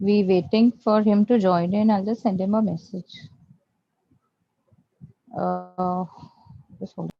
We waiting for him to join in. I'll just send him a message. Uh, just hold.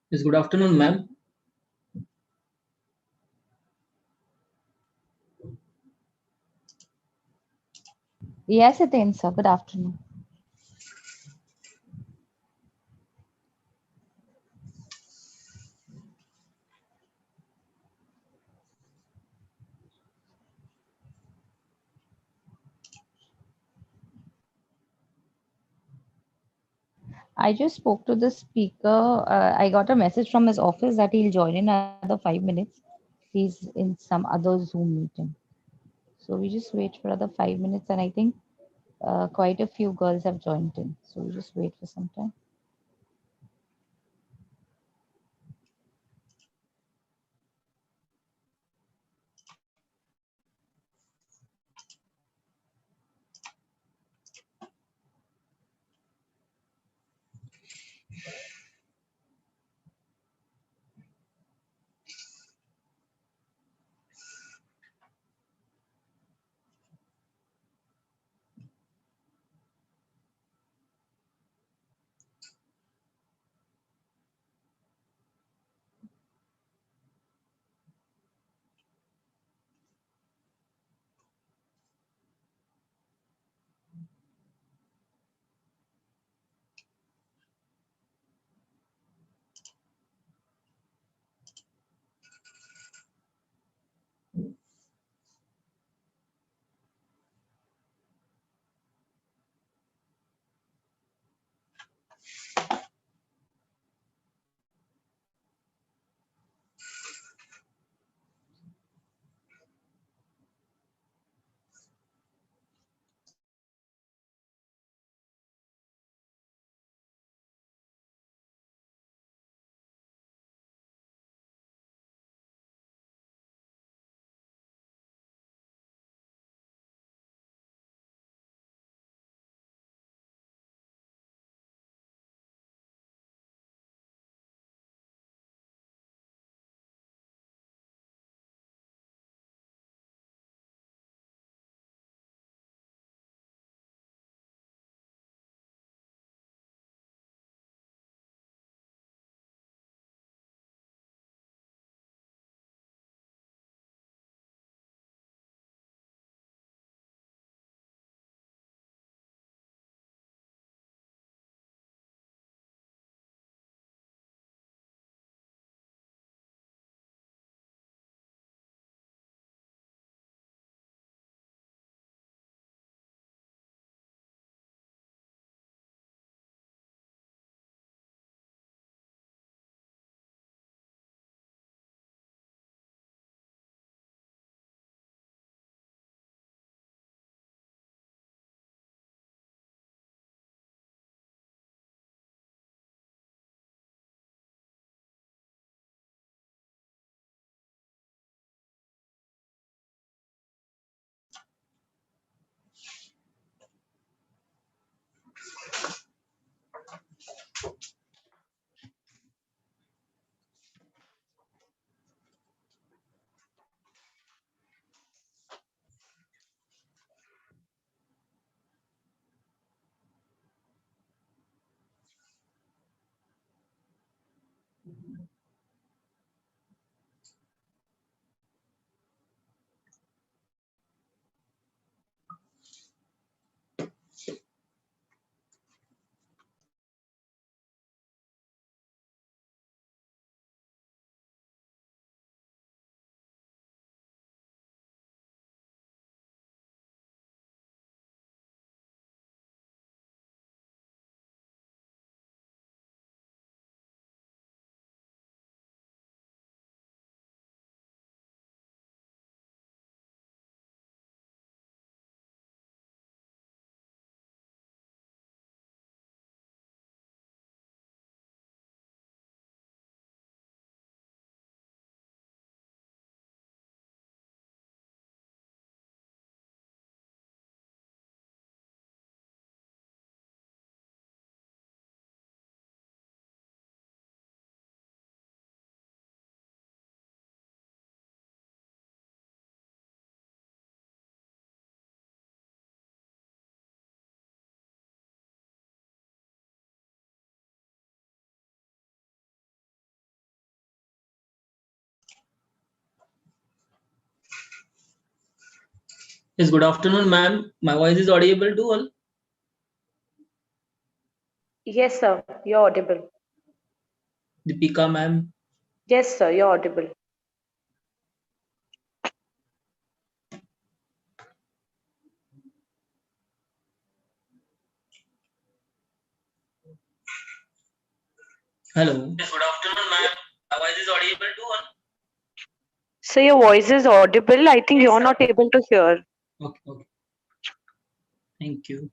Yes, good afternoon, ma'am. Yes, Iten, sir. Good afternoon. I just spoke to the speaker. I got a message from his office that he'll join in another 5 minutes. He's in some other Zoom meeting. So we just wait for another 5 minutes, and I think quite a few girls have joined in. So we just wait for some time. Yes, good afternoon, ma'am. My voice is audible to all. Yes, sir, you're audible. Deepika, ma'am. Yes, sir, you're audible. Hello. Yes, good afternoon, ma'am. My voice is audible to all. So your voice is audible. I think Yes, you're sir. not able to hear. Okay, okay. Thank you.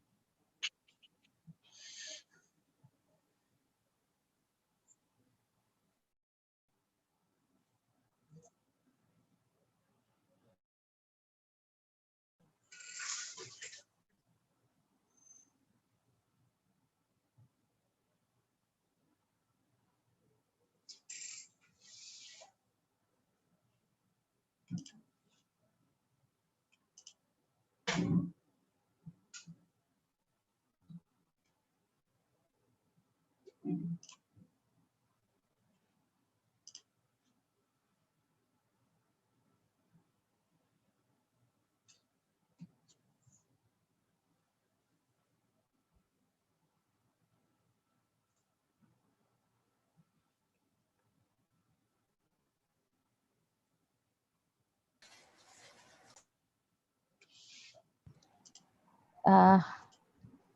Uh,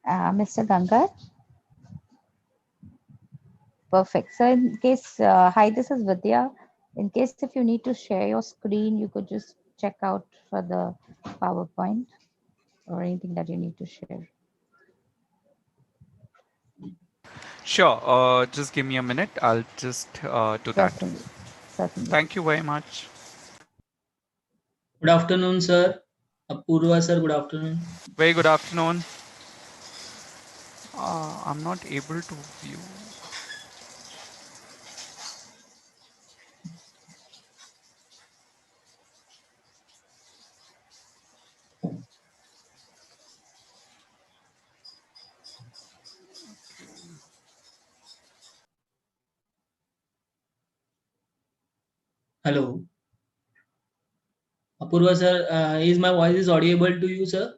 Mr. Gankar? Perfect. So in case, hi, this is Vidya. In case if you need to share your screen, you could just check out for the PowerPoint or anything that you need to share. Sure. Just give me a minute. I'll just do that. Certainly, certainly. Thank you very much. Good afternoon, sir. Apurva, sir. Good afternoon. Very good afternoon. I'm not able to view. Hello. Apurva, sir. Is my voice is audible to you, sir?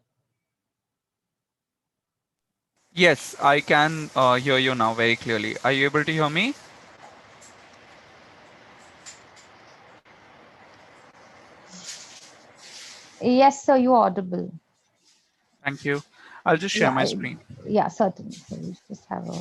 Yes, I can hear you now very clearly. Are you able to hear me? Yes, sir, you're audible. Thank you. I'll just share Yeah, my screen. yeah, certainly. So we just have a.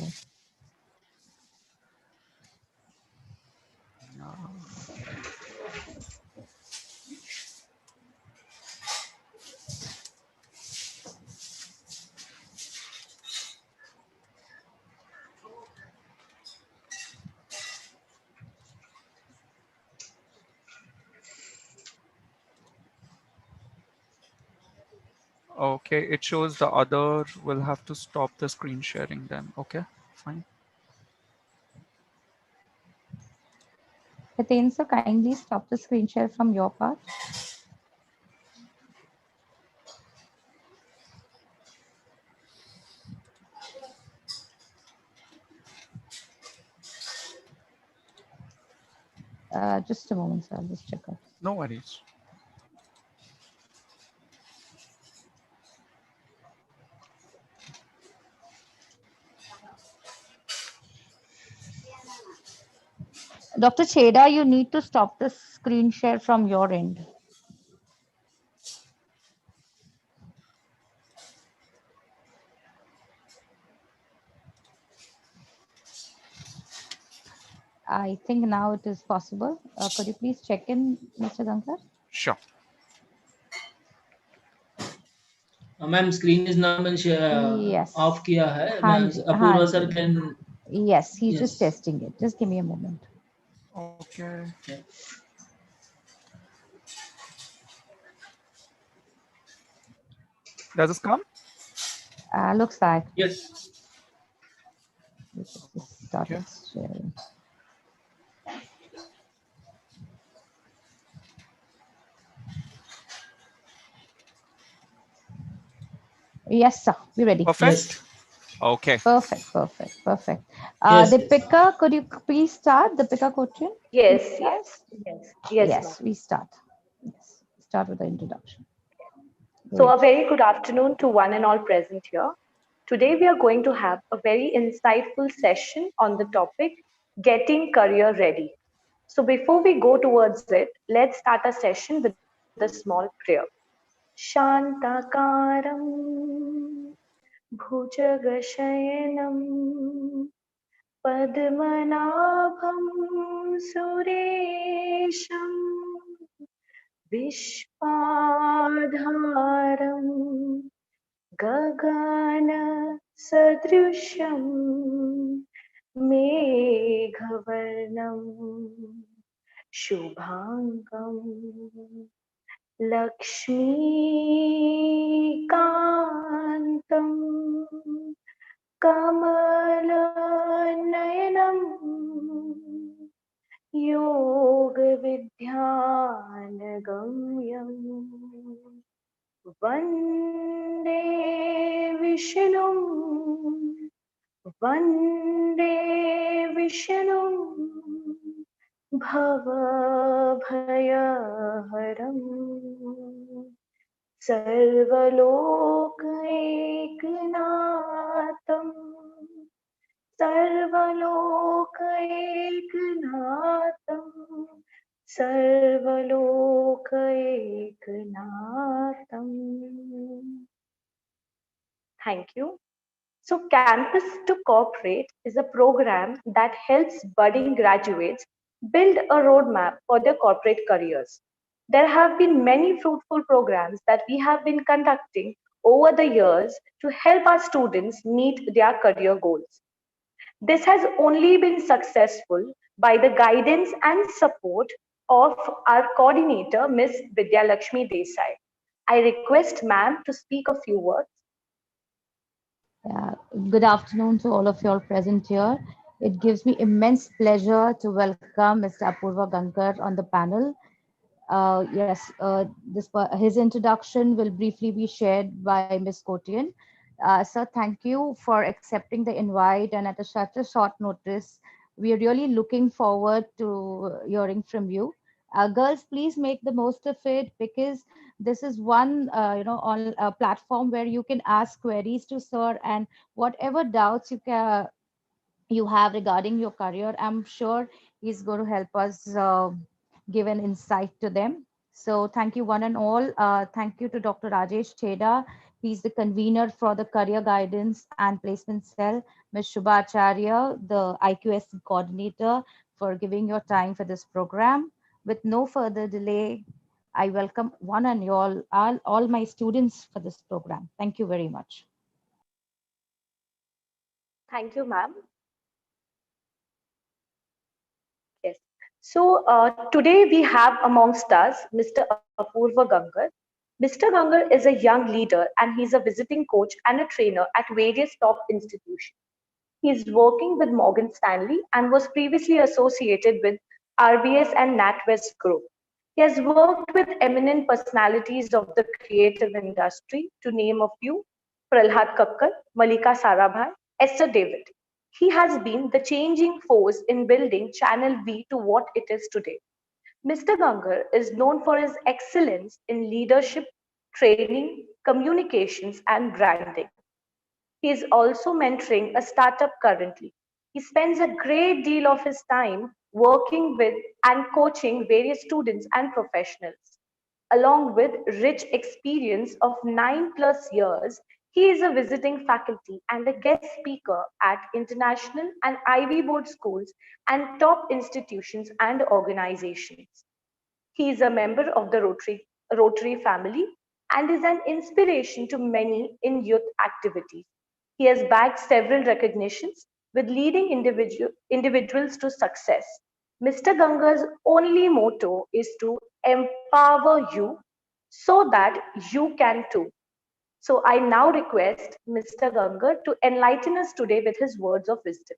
Okay, it shows the other will have to stop the screen sharing then. Okay, fine. Hiten, sir, kindly stop the screen share from your part. Just a moment, sir. I'll just check out. No worries. Dr. Cheda, you need to stop the screen share from your end. I think now it is possible. Could you please check in, Mr. Gankar? Sure. Ma'am screen is now Yes. Off किया है मैं Hanji, Apurva sir Hanji. Can Yes, he's yes just testing it. Just give me a moment. Okay. Does this come? Looks like yes it just started Okay. sharing. Yes, sir. We're ready. Yes Perfect. Okay. Perfect, perfect, perfect. Yes yes Deepika, could you please start? Deepika Kochun, please Yes, start. yes, yes, yes, ma'am. Yes, we start. Yes, start with the introduction. So Great. a very good afternoon to one and all present here. Today we are going to have a very insightful session on the topic getting career ready. So before we go towards it, let's start our session with a small prayer. Shantakaram Bhujagashayanam Padmanabham Suresham Vishwadharam गगनसदृशं मेघवर्णं शुभाङ्गं लक्ष्मीकान्तं कमलनयनं योगविद्यानगम्यम् वन्दे विष्णुं वन्दे विष्णुं भवभयहरम् सर्वलोकैकनाथं सर्वलोकैकनाथं सर्वलोकैकनाथम्. Thank you. So, Campus to Corporate is a program that helps budding graduates build a roadmap for their corporate careers. There have been many fruitful programs that we have been conducting over the years to help our students meet their career goals. This has only been successful by the guidance and support of our coordinator, Ms. Vidya Lakshmi Desai. I request ma'am to speak a few words. Yeah, good afternoon to all of you all present here. It gives me immense pleasure to welcome Mr. Apurva Gankar on the panel. Yes, his introduction will briefly be shared by Ms. Kotian. Sir, thank you for accepting the invite, and at such a short notice, we are really looking forward to hearing from you. Girls, please make the most of it, because this is one, on a platform where you can ask queries to sir, and whatever doubts you have regarding your career, I'm sure he's going to help us give an insight to them. So thank you one and all. Thank you to Dr. Rajesh Cheda. He's the convener for the career guidance and placement cell. Ms. Shubha Acharya, the IQS coordinator, for giving your time for this program. With no further delay, I welcome one and all my students for this program. Thank you very much. Thank you, ma'am. Yes. So today we have amongst us Mr. Apurva Gankar. Mr. Gankar is a young leader and he's a visiting coach and a trainer at various top institutions. He is working with Morgan Stanley and was previously associated with RBS and NatWest Group. He has worked with eminent personalities of the creative industry, to name a few: Prahlad Kakkar, Malika Sarabhai, Esther David. He has been the changing force in building Channel V to what it is today. Mr. Gankar is known for his excellence in leadership, training, communications, and branding. He is also mentoring a startup currently. He spends a great deal of his time working with and coaching various students and professionals. Along with rich experience of 9+ years, he is a visiting faculty and a guest speaker at international and Ivy Board schools and top institutions and organizations. He is a member of the Rotary family and is an inspiration to many in youth activities. He has bagged several recognitions with leading individuals to success. Mr. Ganga's only motto is to empower you so that you can too. So I now request Mr. Ganga to enlighten us today with his words of wisdom.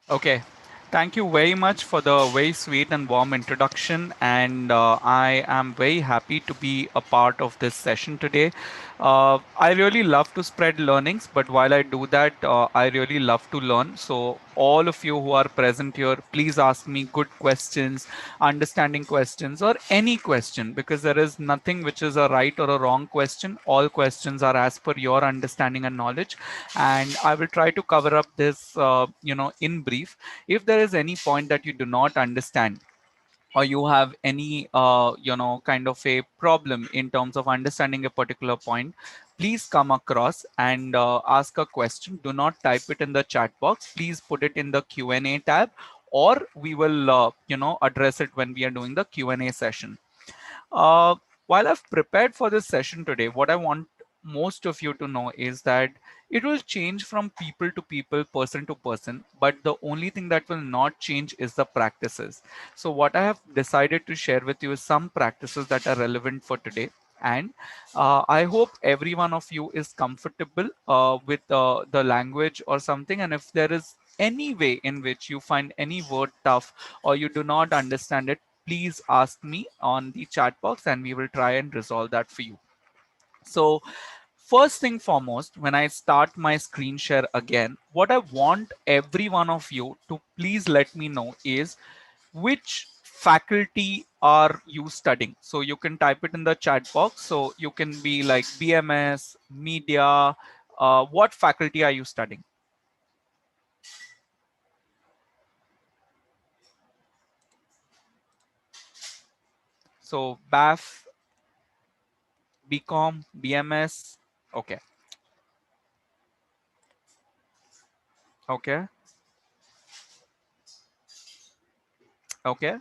Okay. Thank you very much for the very sweet and warm introduction. And I am very happy to be a part of this session today. I really love to spread learnings, but while I do that, I really love to learn. So all of you who are present here, please ask me good questions, understanding questions, or any question, because there is nothing which is a right or a wrong question. All questions are as per your understanding and knowledge. And I will try to cover up this, in brief. If there is any point that you do not understand, or you have any kind of a problem in terms of understanding a particular point, please come across and ask a question. Do not type it in the chat box. Please put it in the Q&A tab, or we will address it when we are doing the Q&A session. uh, while I've prepared for this session today, what I want most of you to know is that it will change from people to people, person to person, but the only thing that will not change is the practices. So what I have decided to share with you is some practices that are relevant for today. And I hope every one of you is comfortable with the language or something. And if there is any way in which you find any word tough or you do not understand it, please ask me on the chat box and we will try and resolve that for you. So first thing foremost, when I start my screen share again, what I want every one of you to please let me know is which faculty are you studying. So you can type it in the chat box. So you can be like BMS, media, what faculty are you studying? So BAF, BCom, BMS. Okay. Okay. Okay.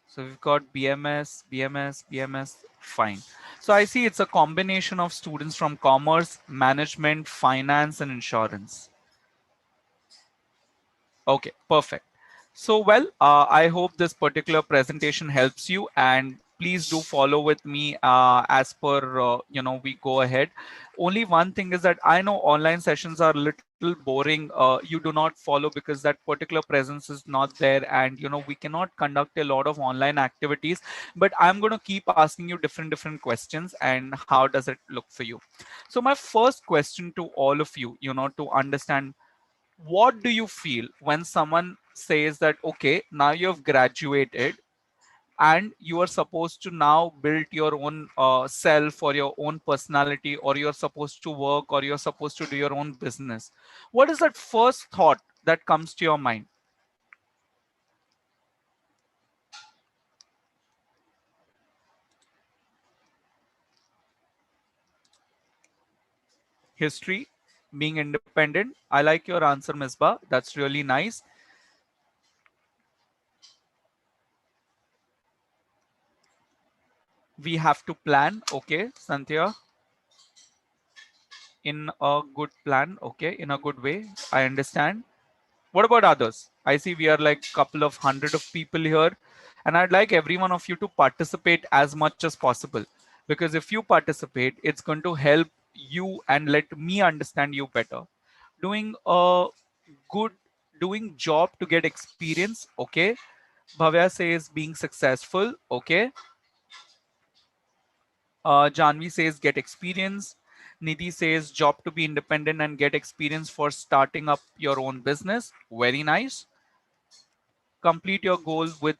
So we've got BMS, BMS, BMS, fine. So I see it's a combination of students from commerce, management, finance, and insurance. Okay, perfect. So, well, I hope this particular presentation helps you, and please do follow with me as per, we go ahead. Only one thing is that I know online sessions are a little boring. You do not follow because that particular presence is not there, and, we cannot conduct a lot of online activities, but I'm going to keep asking you different questions and how does it look for you. So my first question to all of you, to understand, what do you feel when someone says that, okay, now you have graduated and you are supposed to now build your own self or your own personality, or you're supposed to work, or you're supposed to do your own business? What is that first thought that comes to your mind? History, being independent. I like your answer, Misbah. That's really nice. We have to plan. Okay, Santhya, in a good plan. Okay, in a good way. I understand. What about others? I see we are like a couple of hundred of people here, and I'd like every one of you to participate as much as possible, because if you participate, it's going to help you and let me understand you better. Doing a good doing job to get experience. Okay. Bhavya says being successful. Okay. Janvi says get experience. Nidhi says job to be independent and get experience for starting up your own business. Very nice. Complete your goal with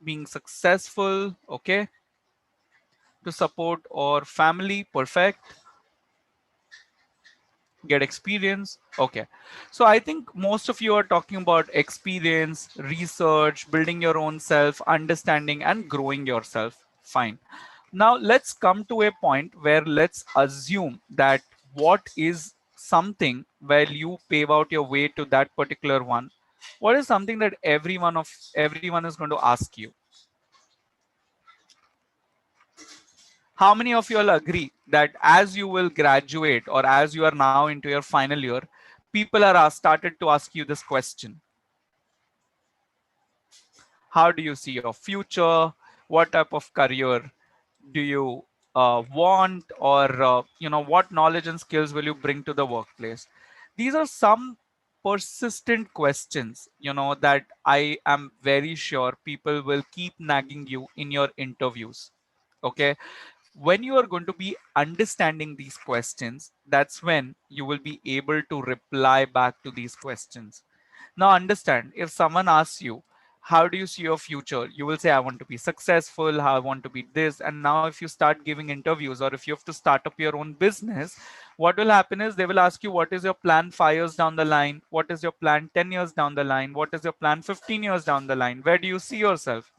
being successful. Okay. To support or family. Perfect. Get experience. Okay. So I think most of you are talking about experience, research, building your own self, understanding and growing yourself. Fine. Now let's come to a point where let's assume that what is something where you pave out your way to that particular one. What is something that everyone is going to ask you? How many of you all agree that as you will graduate, or as you are now into your final year, people are started to ask you this question? How do you see your future? What type of career do you want? Or what knowledge and skills will you bring to the workplace? These are some persistent questions, that I am very sure people will keep nagging you in your interviews. Okay. When you are going to be understanding these questions, that's when you will be able to reply back to these questions. Now understand, if someone asks you, how do you see your future? You will say, I want to be successful, I want to be this. And now if you start giving interviews, or if you have to start up your own business, what will happen is they will ask you, what is your plan 5 years down the line? What is your plan 10 years down the line? What is your plan 15 years down the line? Where do you see yourself?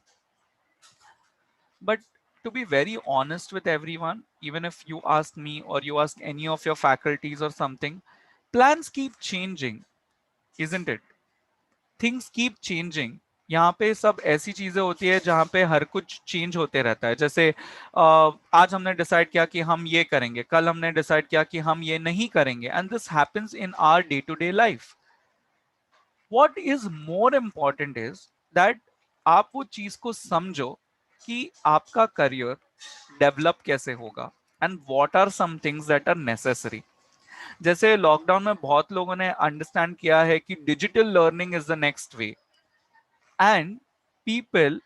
But to be very honest with everyone, even if you ask me or you ask any of your faculties or something, plans keep changing, isn't it? Things keep changing. यहाँ पे सब ऐसी चीजें होती है जहाँ पे हर कुछ चेंज होते रहता है. जैसे आज हमने डिसाइड किया कि हम ये करेंगे, कल हमने डिसाइड किया कि हम ये नहीं करेंगे, and this happens in our day to day life. What is more important is that आप वो चीज को समझो कि आपका करियर डेवलप कैसे होगा, and what are some things that are necessary. जैसे लॉकडाउन में बहुत लोगों ने अंडरस्टैंड किया है कि digital learning is the next way, and people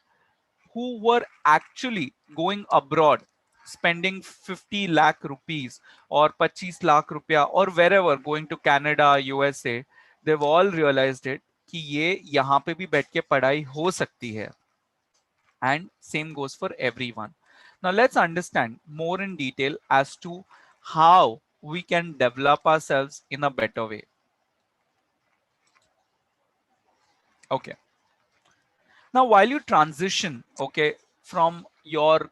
who were actually going abroad spending 50 lakh rupees or 25 lakh ruपया or wherever, going to Canada, USA, they've all realized it कि ये यहाँ पे भी बैठ के पढ़ाई हो सकती है. And same goes for everyone. Now let's understand more in detail as to how we can develop ourselves in a better way. Okay. Now, while you transition, okay, from your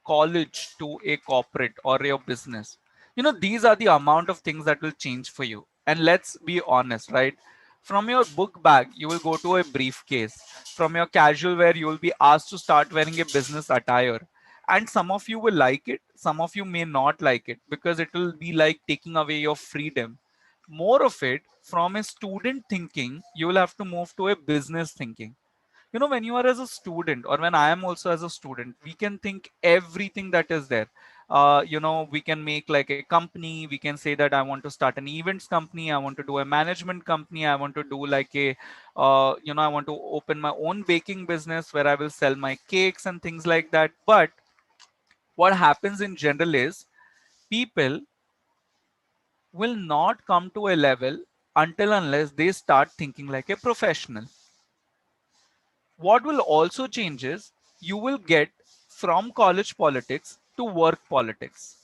college to a corporate or your business, you know, these are the amount of things that will change for you. And let's be honest, right? From your book bag, you will go to a briefcase. From your casual wear, you will be asked to start wearing a business attire. And some of you will like it, some of you may not like it, because it will be like taking away your freedom. More of it, from a student thinking, you will have to move to a business thinking. You know, when you are as a student, or when I am also as a student, we can think everything that is there. You know, we can make like a company. We can say that I want to start an events company, I want to do a management company, I want to do like a you know, I want to open my own baking business where I will sell my cakes and things like that. But what happens in general is people will not come to a level until unless they start thinking like a professional. What will also change is you will get from college politics to work politics,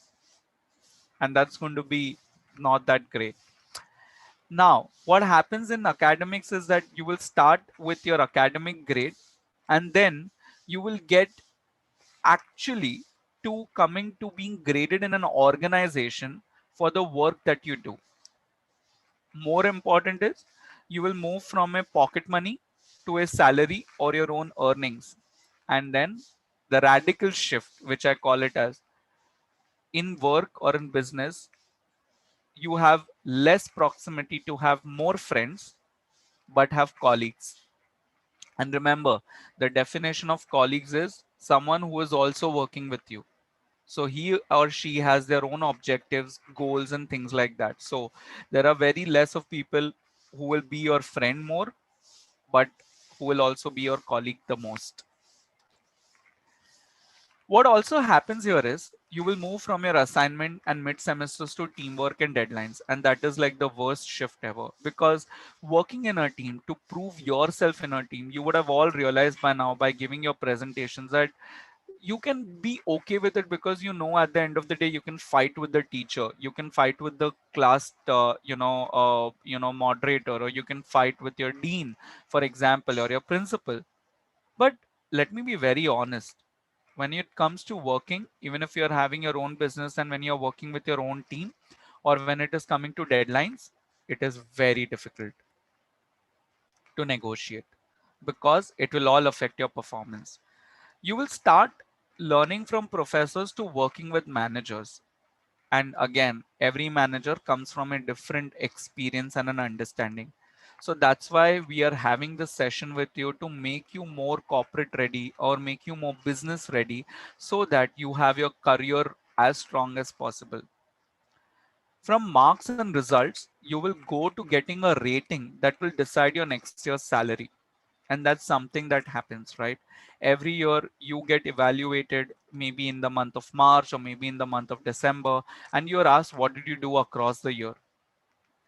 and that's going to be not that great. Now what happens in academics is that you will start with your academic grade, and then you will get actually to coming to being graded in an organization for the work that you do. More important is you will move from a pocket money to a salary or your own earnings. And then the radical shift, which I call it as, in work or in business, you have less proximity to have more friends, but have colleagues. And remember, the definition of colleagues is someone who is also working with you. So he or she has their own objectives, goals, and things like that. So there are very less of people who will be your friend more, but who will also be your colleague the most. What also happens here is you will move from your assignment and mid semesters to teamwork and deadlines. And that is like the worst shift ever, because working in a team, to prove yourself in a team, you would have all realized by now by giving your presentations that you can be okay with it, because you know at the end of the day you can fight with the teacher, you can fight with the class moderator, or you can fight with your dean, for example, or your principal. But let me be very honest, when it comes to working, even if you're having your own business and when you're working with your own team, or when it is coming to deadlines, it is very difficult to negotiate, because it will all affect your performance. You will start learning from professors to working with managers. And again, every manager comes from a different experience and an understanding. So that's why we are having this session with you, to make you more corporate ready or make you more business ready, so that you have your career as strong as possible. From marks and results, you will go to getting a rating that will decide your next year's salary. And that's something that happens, right? Every year you get evaluated, maybe in the month of March or maybe in the month of December, and you're asked what did you do across the year.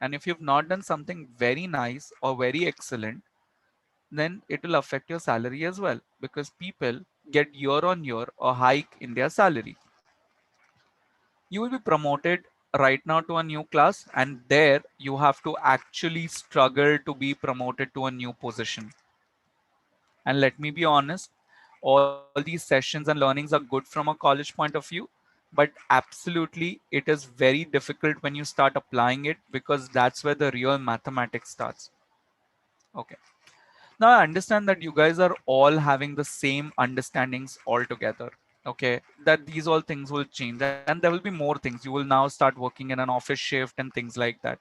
And if you've not done something very nice or very excellent, then it will affect your salary as well, because people get year on year a hike in their salary. You will be promoted right now to a new class, and there you have to actually struggle to be promoted to a new position. And let me be honest, all these sessions and learnings are good from a college point of view, but absolutely it is very difficult when you start applying it, because that's where the real mathematics starts. Okay. Now I understand that you guys are all having the same understandings altogether. Okay, that these all things will change and there will be more things. You will now start working in an office shift and things like that.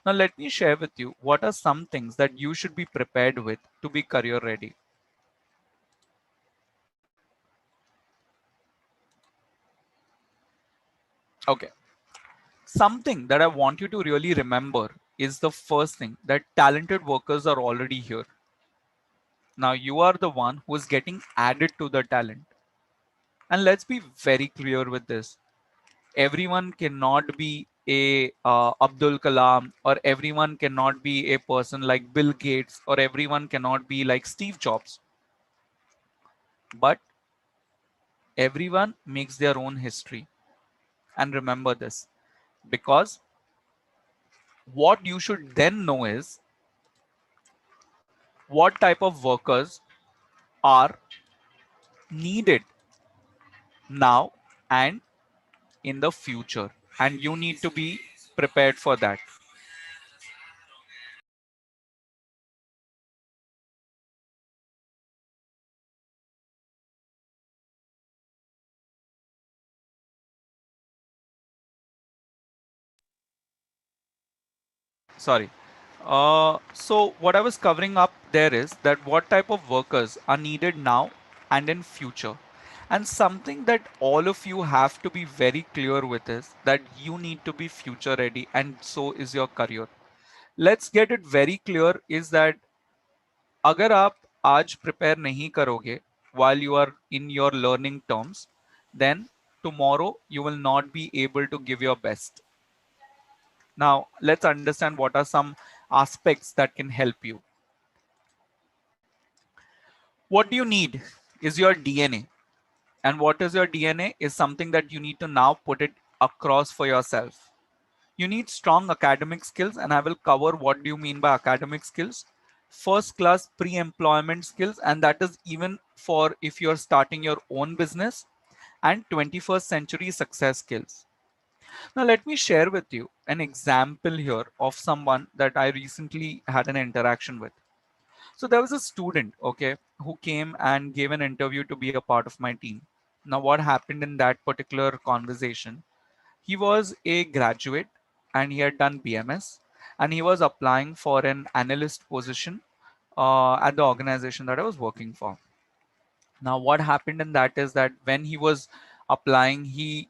Now let me share with you what are some things that you should be prepared with to be career ready. Okay, something that I want you to really remember is the first thing, that talented workers are already here. Now you are the one who is getting added to the talent. And let's be very clear with this. Everyone cannot be a Abdul Kalam, or everyone cannot be a person like Bill Gates, or everyone cannot be like Steve Jobs. But everyone makes their own history. And remember this, because what you should then know is what type of workers are needed now and in the future. And you need to be prepared for that. Sorry. So what I was covering up there is that what type of workers are needed now and in future. And something that all of you have to be very clear with is that you need to be future ready, and so is your career. Let's get it very clear is that अगर आप आज prepare नहीं करोगे while you are in your learning terms, then tomorrow you will not be able to give your best. Now, let's understand what are some aspects that can help you. What do you need is your DNA. And what is your DNA is something that you need to now put it across for yourself. You need strong academic skills, and I will cover what do you mean by academic skills. First class pre-employment skills, and that is even for if you're starting your own business, and 21st century success skills. Now, let me share with you an example here of someone that I recently had an interaction with. So there was a student, okay, who came and gave an interview to be a part of my team. Now, what happened in that particular conversation? He was a graduate and he had done BMS, and he was applying for an analyst position at the organization that I was working for. Now, what happened in that is that when he was applying, his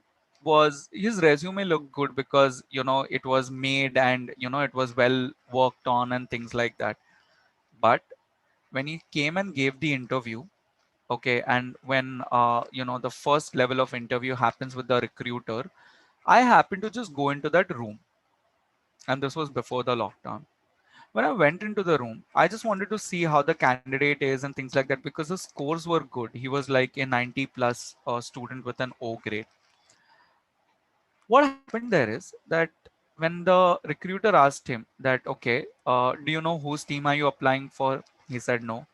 resume looked good because it was made and it was well worked on and things like that. But when he came and gave the interview, okay, and when the first level of interview happens with the recruiter, I happened to just go into that room, and this was before the lockdown. When I went into the room, I just wanted to see how the candidate is and things like that, because the scores were good. He was like a 90 plus student with an O grade. What happened there is that when the recruiter asked him that, okay, do you know whose team are you applying for? He said no.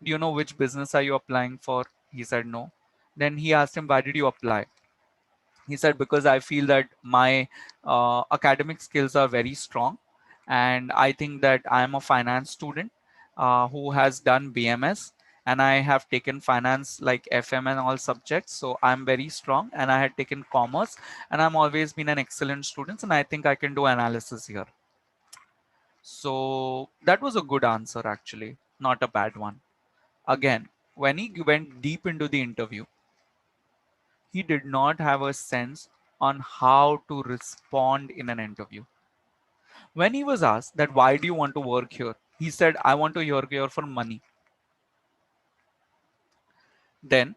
Do you know which business are you applying for? He said no. Then he asked him, why did you apply? He said, because I feel that my academic skills are very strong, and I think that I am a finance student who has done BMS, and I have taken finance like FM and all subjects, so I'm very strong, and I had taken commerce, and I'm always been an excellent student, and I think I can do analysis here. So that was a good answer, actually, not a bad one. Again, when he went deep into the interview, he did not have a sense on how to respond in an interview. When he was asked that why do you want to work here, he said, I want to work here for money. Then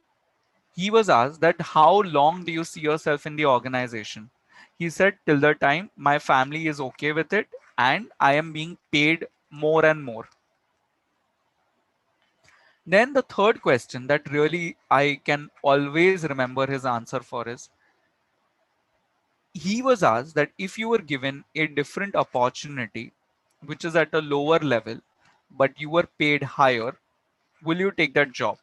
he was asked that how long do you see yourself in the organization? He said, till the time my family is okay with it and I am being paid more and more. Then the third question that really I can always remember his answer for is, he was asked that if you were given a different opportunity, which is at a lower level, but you were paid higher, will you take that job?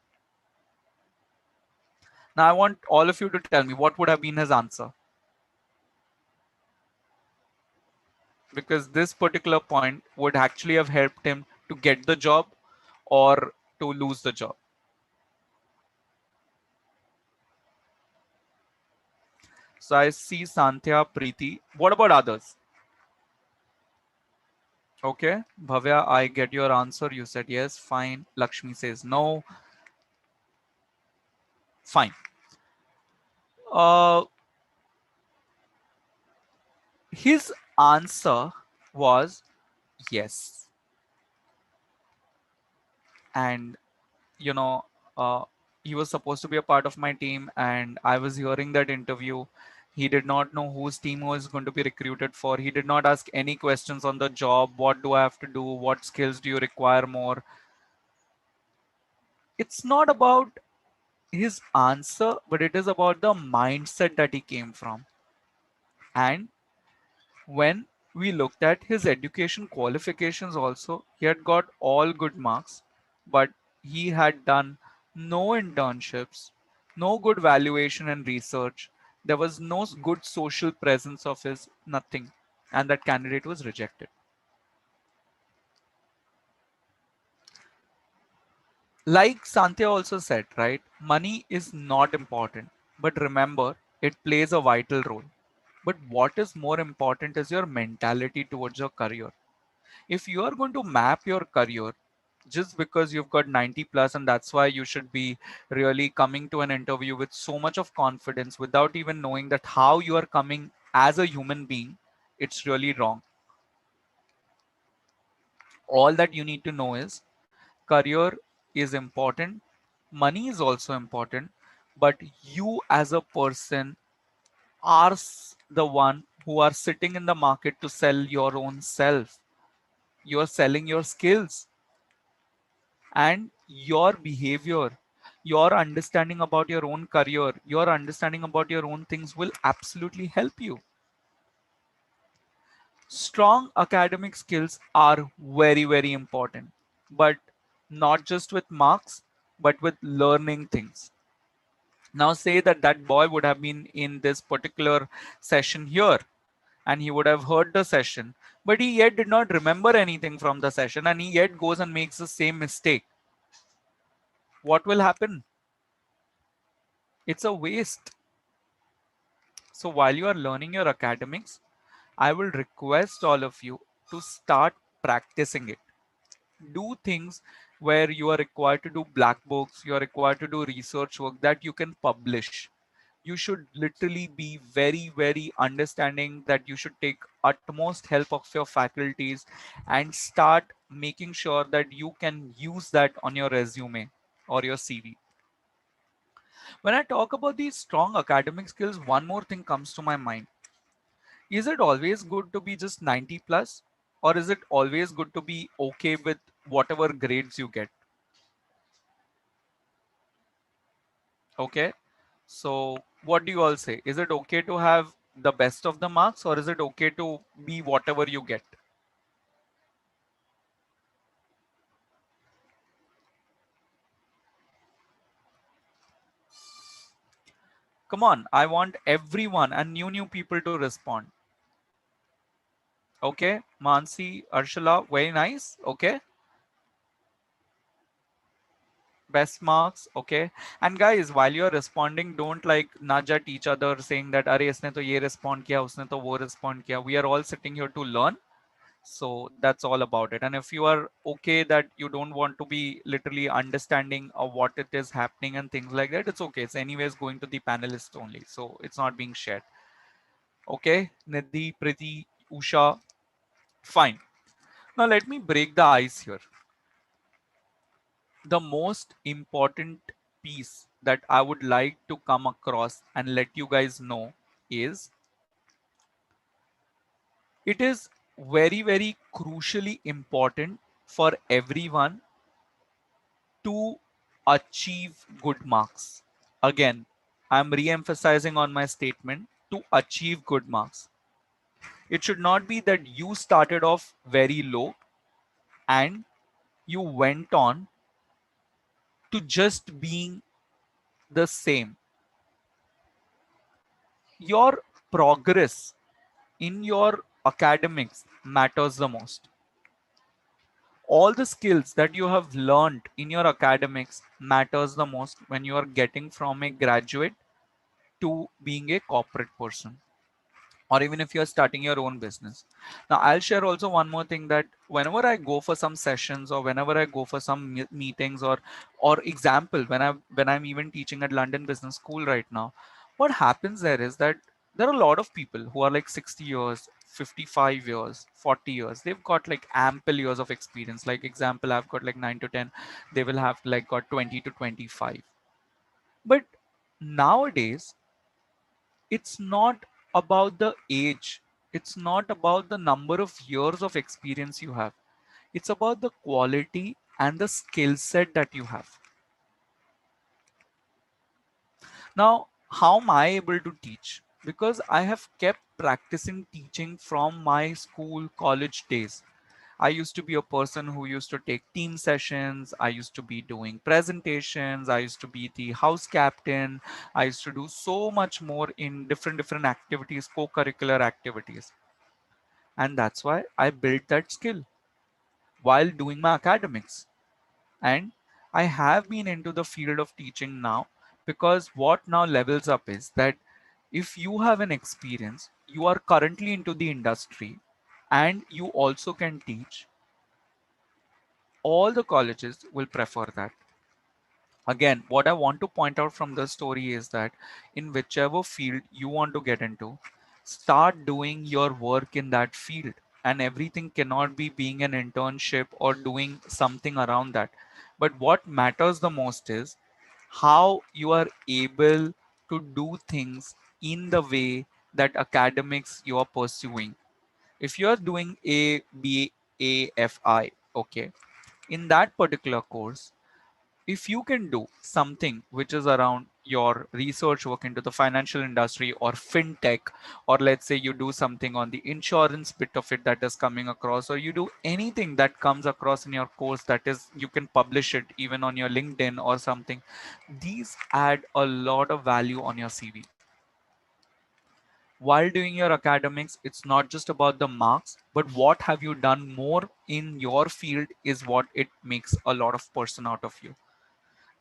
Now I want all of you to tell me what would have been his answer, because this particular point would actually have helped him to get the job or to lose the job. So I see Santya, Preeti. What about others? Okay, Bhavya, I get your answer. You said yes, fine. Lakshmi says no, fine. Uh, his answer was yes. And you know, uh, he was supposed to be a part of my team, and I was hearing that interview. He did not know whose team was going to be recruited for. He did not ask any questions on the job. What do I have to do? What skills do you require more? It's not about his answer, but it is about the mindset that he came from. And when we looked at his education qualifications also, he had got all good marks, but he had done no internships, no good valuation and research. There was no good social presence of his, nothing. And that candidate was rejected. Like Santya also said, right? Money is not important, but remember, it plays a vital role. But what is more important is your mentality towards your career. If you are going to map your career just because you've got 90 plus and that's why you should be really coming to an interview with so much of confidence without even knowing that how you are coming as a human being, it's really wrong. All that you need to know is career is important, money is also important, but you as a person are the one who are sitting in the market to sell your own self. You are selling your skills and your behavior, your understanding about your own career, your understanding about your own things will absolutely help you. Strong academic skills are very, very important, but not just with marks, but with learning things. Now, say that that boy would have been in this particular session here and he would have heard the session, but he yet did not remember anything from the session and he yet goes and makes the same mistake. What will happen? It's a waste. So while you are learning your academics, I will request all of you to start practicing it. Do things where you are required to do black books, you are required to do research work that you can publish. You should literally be very, very understanding that you should take utmost help of your faculties and start making sure that you can use that on your resume or your CV. When I talk about these strong academic skills, one more thing comes to my mind. Is it always good to be just 90 plus, or is it always good to be okay with whatever grades you get? Okay. So what do you all say? Is it okay to have the best of the marks, or is it okay to be whatever you get? Come on, I want everyone and new people to respond. Okay, Mansi, Arshila, very nice. Okay. Best marks, okay. And guys, while you're responding, don't like nudge at each other saying that अरे इसने तो ये respond किया, उसने तो वो respond किया. We are all sitting here to learn. So that's all about it. And if you are okay that you don't want to be literally understanding of what it is happening and things like that, it's okay. It's anyways going to the panelists only. So it's not being shared. Okay, Nidhi, Priti, Usha, fine. Now let me break the ice here. The most important piece that I would like to come across and let you guys know is it is very, very crucially important for everyone to achieve good marks. Again, I'm re-emphasizing on my statement to achieve good marks. It should not be that you started off very low and you went on to just being the same. Your progress in your academics matters the most. All the skills that you have learned in your academics matters the most when you are getting from a graduate to being a corporate person, or even if you're starting your own business. Now, I'll share also one more thing, that whenever I go for some sessions or whenever I go for some meetings, or example, when I'm even teaching at London Business School right now, what happens there is that there are a lot of people who are like 60 years, 55 years, 40 years. They've got like ample years of experience. Like example, I've got like 9 to 10. They will have like got 20 to 25. But nowadays, it's not about the age, it's not about the number of years of experience you have, it's about the quality and the skill set that you have. Now, how am I able to teach? Because I have kept practicing teaching from my school college days. I used to be a person who used to take team sessions. I used to be doing presentations. I used to be the house captain. I used to do so much more in different activities, co-curricular activities. And that's why I built that skill while doing my academics. And I have been into the field of teaching now, because what now levels up is that if you have an experience, you are currently into the industry, and you also can teach, all the colleges will prefer that. Again, what I want to point out from the story is that in whichever field you want to get into, start doing your work in that field. And everything cannot be being an internship or doing something around that. But what matters the most is how you are able to do things in the way that academics you are pursuing. If you are doing a BAFI, okay, in that particular course, if you can do something which is around your research work into the financial industry or fintech, or let's say you do something on the insurance bit of it that is coming across, or you do anything that comes across in your course, that is, you can publish it even on your LinkedIn or something, these add a lot of value on your CV. While doing your academics, it's not just about the marks, but what have you done more in your field is what it makes a lot of person out of you.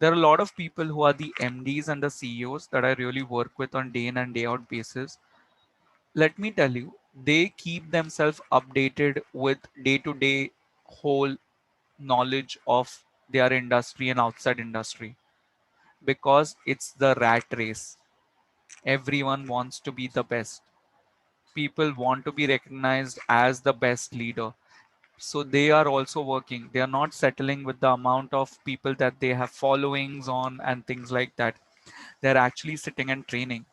There are a lot of people who are the MDs and the CEOs that I really work with on day in and day out basis. Let me tell you, they keep themselves updated with day to day whole knowledge of their industry and outside industry, because it's the rat race. Everyone wants to be the best. People want to be recognized as the best leader. So they are also working. They are not settling with the amount of people that they have followings on and things like that. They're actually sitting and training.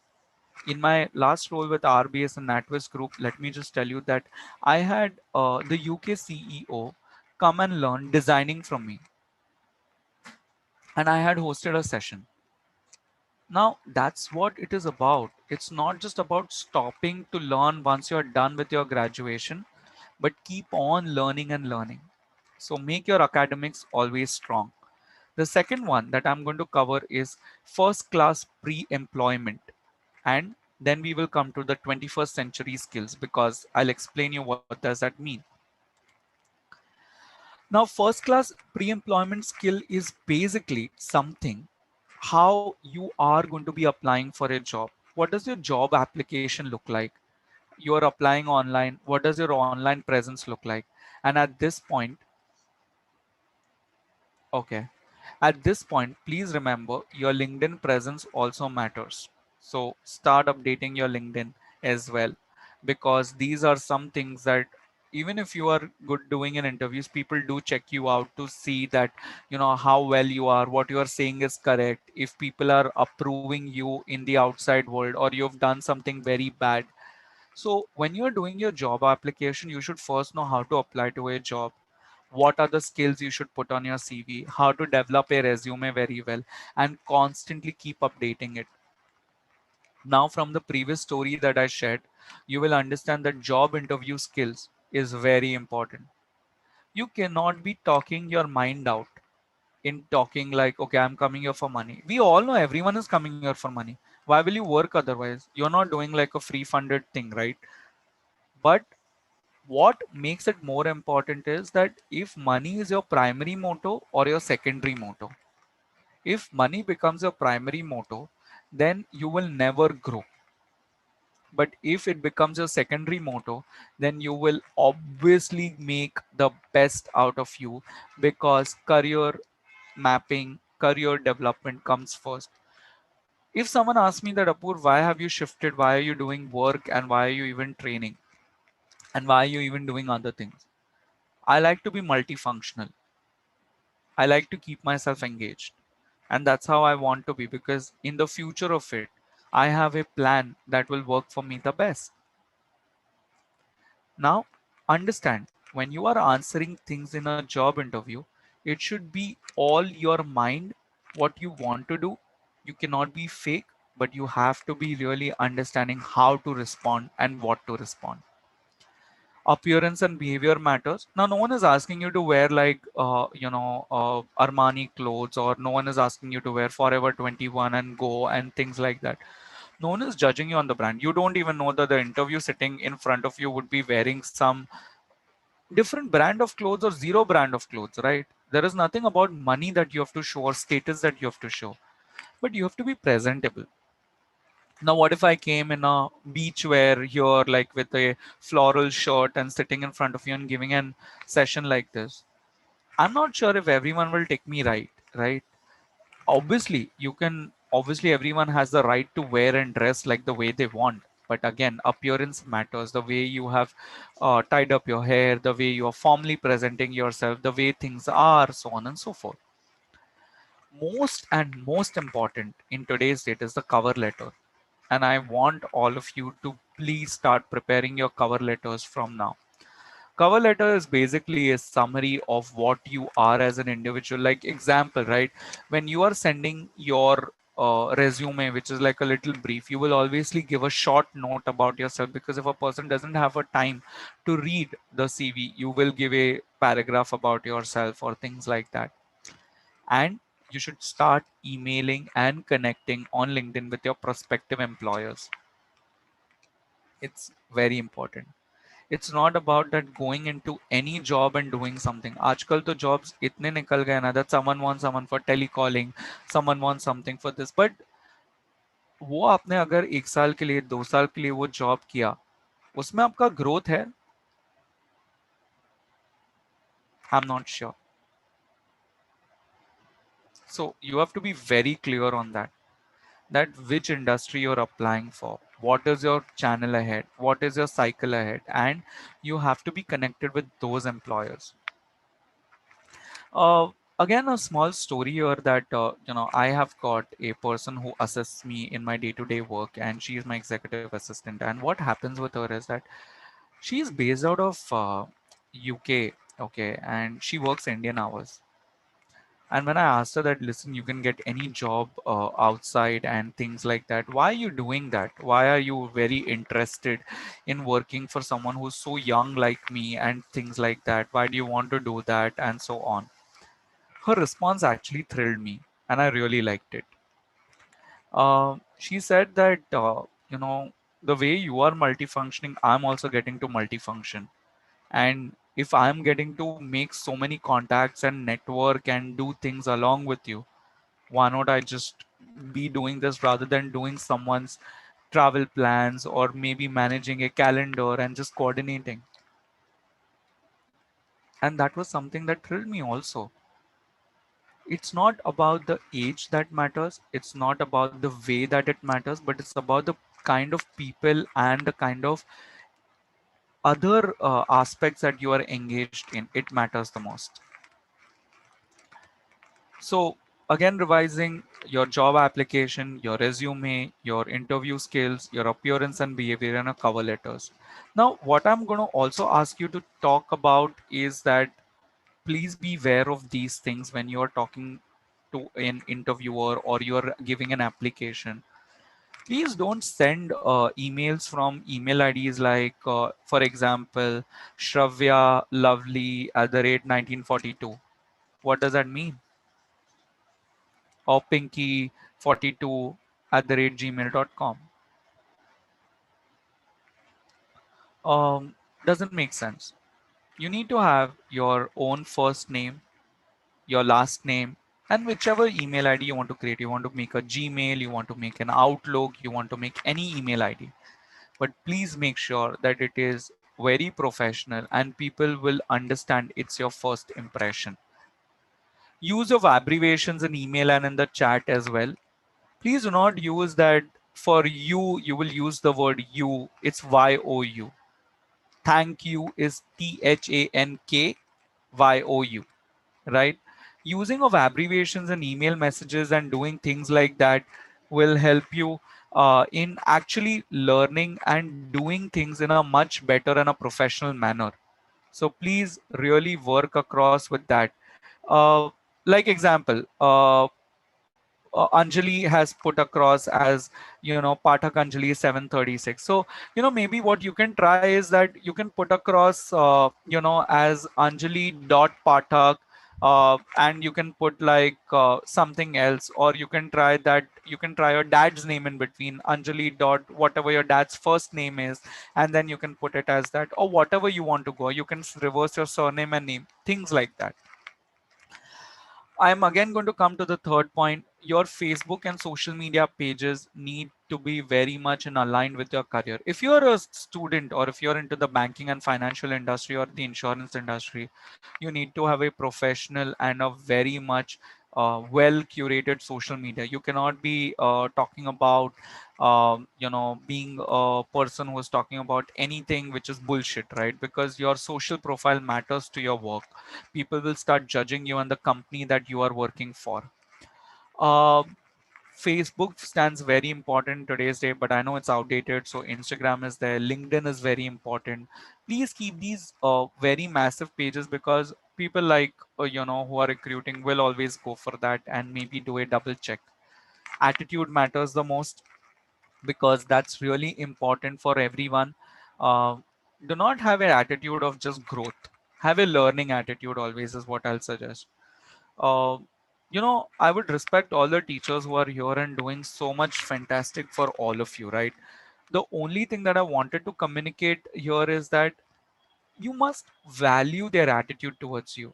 In my last role with RBS and NatWest Group, let me just tell you that I had the UK CEO come and learn designing from me, and I had hosted a session. Now, that's what it is about. It's not just about stopping to learn once you're done with your graduation, but keep on learning and learning. So make your academics always strong. The second one that I'm going to cover is first class pre-employment. And then we will come to the 21st century skills, because I'll explain you what does that mean. Now, first class pre-employment skill is basically something how you are going to be applying for a job. What does your job application look like? You are applying online. What does your online presence look like? And at this point, okay, at this point, please remember your LinkedIn presence also matters. So start updating your LinkedIn as well, because these are some things that even if you are good doing in interviews, people do check you out to see that, how well you are, what you are saying is correct, if people are approving you in the outside world, or you've done something very bad. So when you're doing your job application, you should first know how to apply to a job, what are the skills you should put on your CV, how to develop a resume very well, and constantly keep updating it. Now, from the previous story that I shared, you will understand that job interview skills is very important. You cannot be talking your mind out in talking like, okay, I'm coming here for money. We all know everyone is coming here for money. Why will you work otherwise? You're not doing like a free funded thing, right? But what makes it more important is that if money is your primary motto or your secondary motto, if money becomes your primary motto, then you will never grow. But if it becomes your secondary motto, then you will obviously make the best out of you, because career mapping, career development comes first. If someone asks me that, Apur, why have you shifted? Why are you doing work, and why are you even training? And why are you even doing other things? I like to be multifunctional. I like to keep myself engaged. And that's how I want to be, because in the future of it, I have a plan that will work for me the best. Now, understand, when you are answering things in a job interview, it should be all your mind, what you want to do. You cannot be fake, but you have to be really understanding how to respond and what to respond. Appearance and behavior matters. Now, no one is asking you to wear like, Armani clothes, or no one is asking you to wear Forever 21 and Go and things like that. No one is judging you on the brand. You don't even know that the interview sitting in front of you would be wearing some different brand of clothes or zero brand of clothes, right? There is nothing about money that you have to show or status that you have to show, but you have to be presentable. Now, what if I came in a beach wear here, like with a floral shirt and sitting in front of you and giving an session like this? I'm not sure if everyone will take me right? Obviously everyone has the right to wear and dress like the way they want, but again, appearance matters. The way you have tied up your hair, the way you are formally presenting yourself, the way things are, so on and so forth. Most important in today's date is the cover letter, and I want all of you to please start preparing your cover letters from now. Cover letter is basically a summary of what you are as an individual. Like example, right? When you are sending your resume, which is like a little brief, you will obviously give a short note about yourself, because if a person doesn't have a time to read the CV, you will give a paragraph about yourself or things like that. And you should start emailing and connecting on LinkedIn with your prospective employers. It's very important. It's not about that going into any job and doing something. आजकल तो jobs इतने निकल गए ना, that someone wants someone for telecalling, someone wants something for this. But वो आपने अगर 1 साल के लिए 2 साल के लिए वो job किया, उसमें आपका growth है? I'm not sure. So you have to be very clear on that. That which industry you're applying for, what is your channel ahead, what is your cycle ahead, and you have to be connected with those employers. Uh, Again, a small story here that I have got a person who assists me in my day-to-day work, and she is my executive assistant. And what happens with her is that she is based out of UK, okay, and she works Indian hours. And when I asked her that, listen, you can get any job outside and things like that. Why are you doing that? Why are you very interested in working for someone who's so young like me and things like that? Why do you want to do that? And so on. Her response actually thrilled me, and I really liked it. She said that, the way you are multifunctioning, I'm also getting to multifunction. And if I'm getting to make so many contacts and network and do things along with you, why not I just be doing this rather than doing someone's travel plans or maybe managing a calendar and just coordinating? And that was something that thrilled me also. It's not about the age that matters, it's not about the way that it matters, but it's about the kind of people and the kind of other aspects that you are engaged in, it matters the most. So again, revising your job application, your resume, your interview skills, your appearance and behavior, and your cover letters. Now, what I'm going to also ask you to talk about is that please be aware of these things when you are talking to an interviewer or you're giving an application. Please don't send emails from email IDs like, for example, Shravya Lovely @ 1942. What does that mean? Or Pinky42 @gmail.com. Doesn't make sense. You need to have your own first name, your last name, and whichever email ID you want to create. You want to make a Gmail, you want to make an Outlook, you want to make any email ID. But please make sure that it is very professional and people will understand it's your first impression. Use of abbreviations in email and in the chat as well. Please do not use that. For you will use the word you. It's YOU. Thank you is THANKYOU, right? Using of abbreviations in email messages and doing things like that will help you in actually learning and doing things in a much better and a professional manner. So please really work across with that. Like example, Anjali has put across as, Pathak Anjali 736. So, maybe what you can try is that you can put across, as Anjali dot Pathak, and you can put like something else, or you can try that. You can try your dad's name in between, Anjali dot whatever your dad's first name is, and then you can put it as that, or whatever you want to go. You can reverse your surname and name, things like that. I'm again going to come to the third point. Your Facebook and social media pages need to be very much in aligned with your career. If you're a student or if you're into the banking and financial industry or the insurance industry, you need to have a professional and a very much well curated social media. You cannot be talking about, being a person who is talking about anything which is bullshit, right? Because your social profile matters to your work. People will start judging you and the company that you are working for. Uh, Facebook stands very important in today's day, but I know it's outdated. So Instagram is there, LinkedIn is very important. Please keep these very massive pages because people like who are recruiting will always go for that and maybe do a double check. Attitude matters the most because that's really important for everyone. Uh, do not have an attitude of just growth. Have a learning attitude always is what I'll suggest. uh, I would respect all the teachers who are here and doing so much fantastic for all of you, right? The only thing that I wanted to communicate here is that you must value their attitude towards you.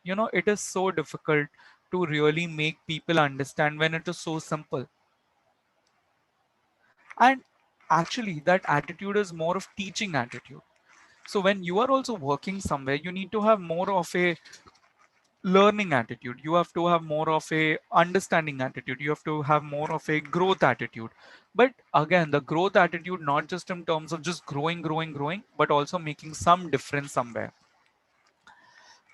It is so difficult to really make people understand when it is so simple. And actually, that attitude is more of teaching attitude. So when you are also working somewhere, you need to have more of a learning attitude. You have to have more of a understanding attitude. You have to have more of a growth attitude. But again, the growth attitude not just in terms of just growing, but also making some difference somewhere.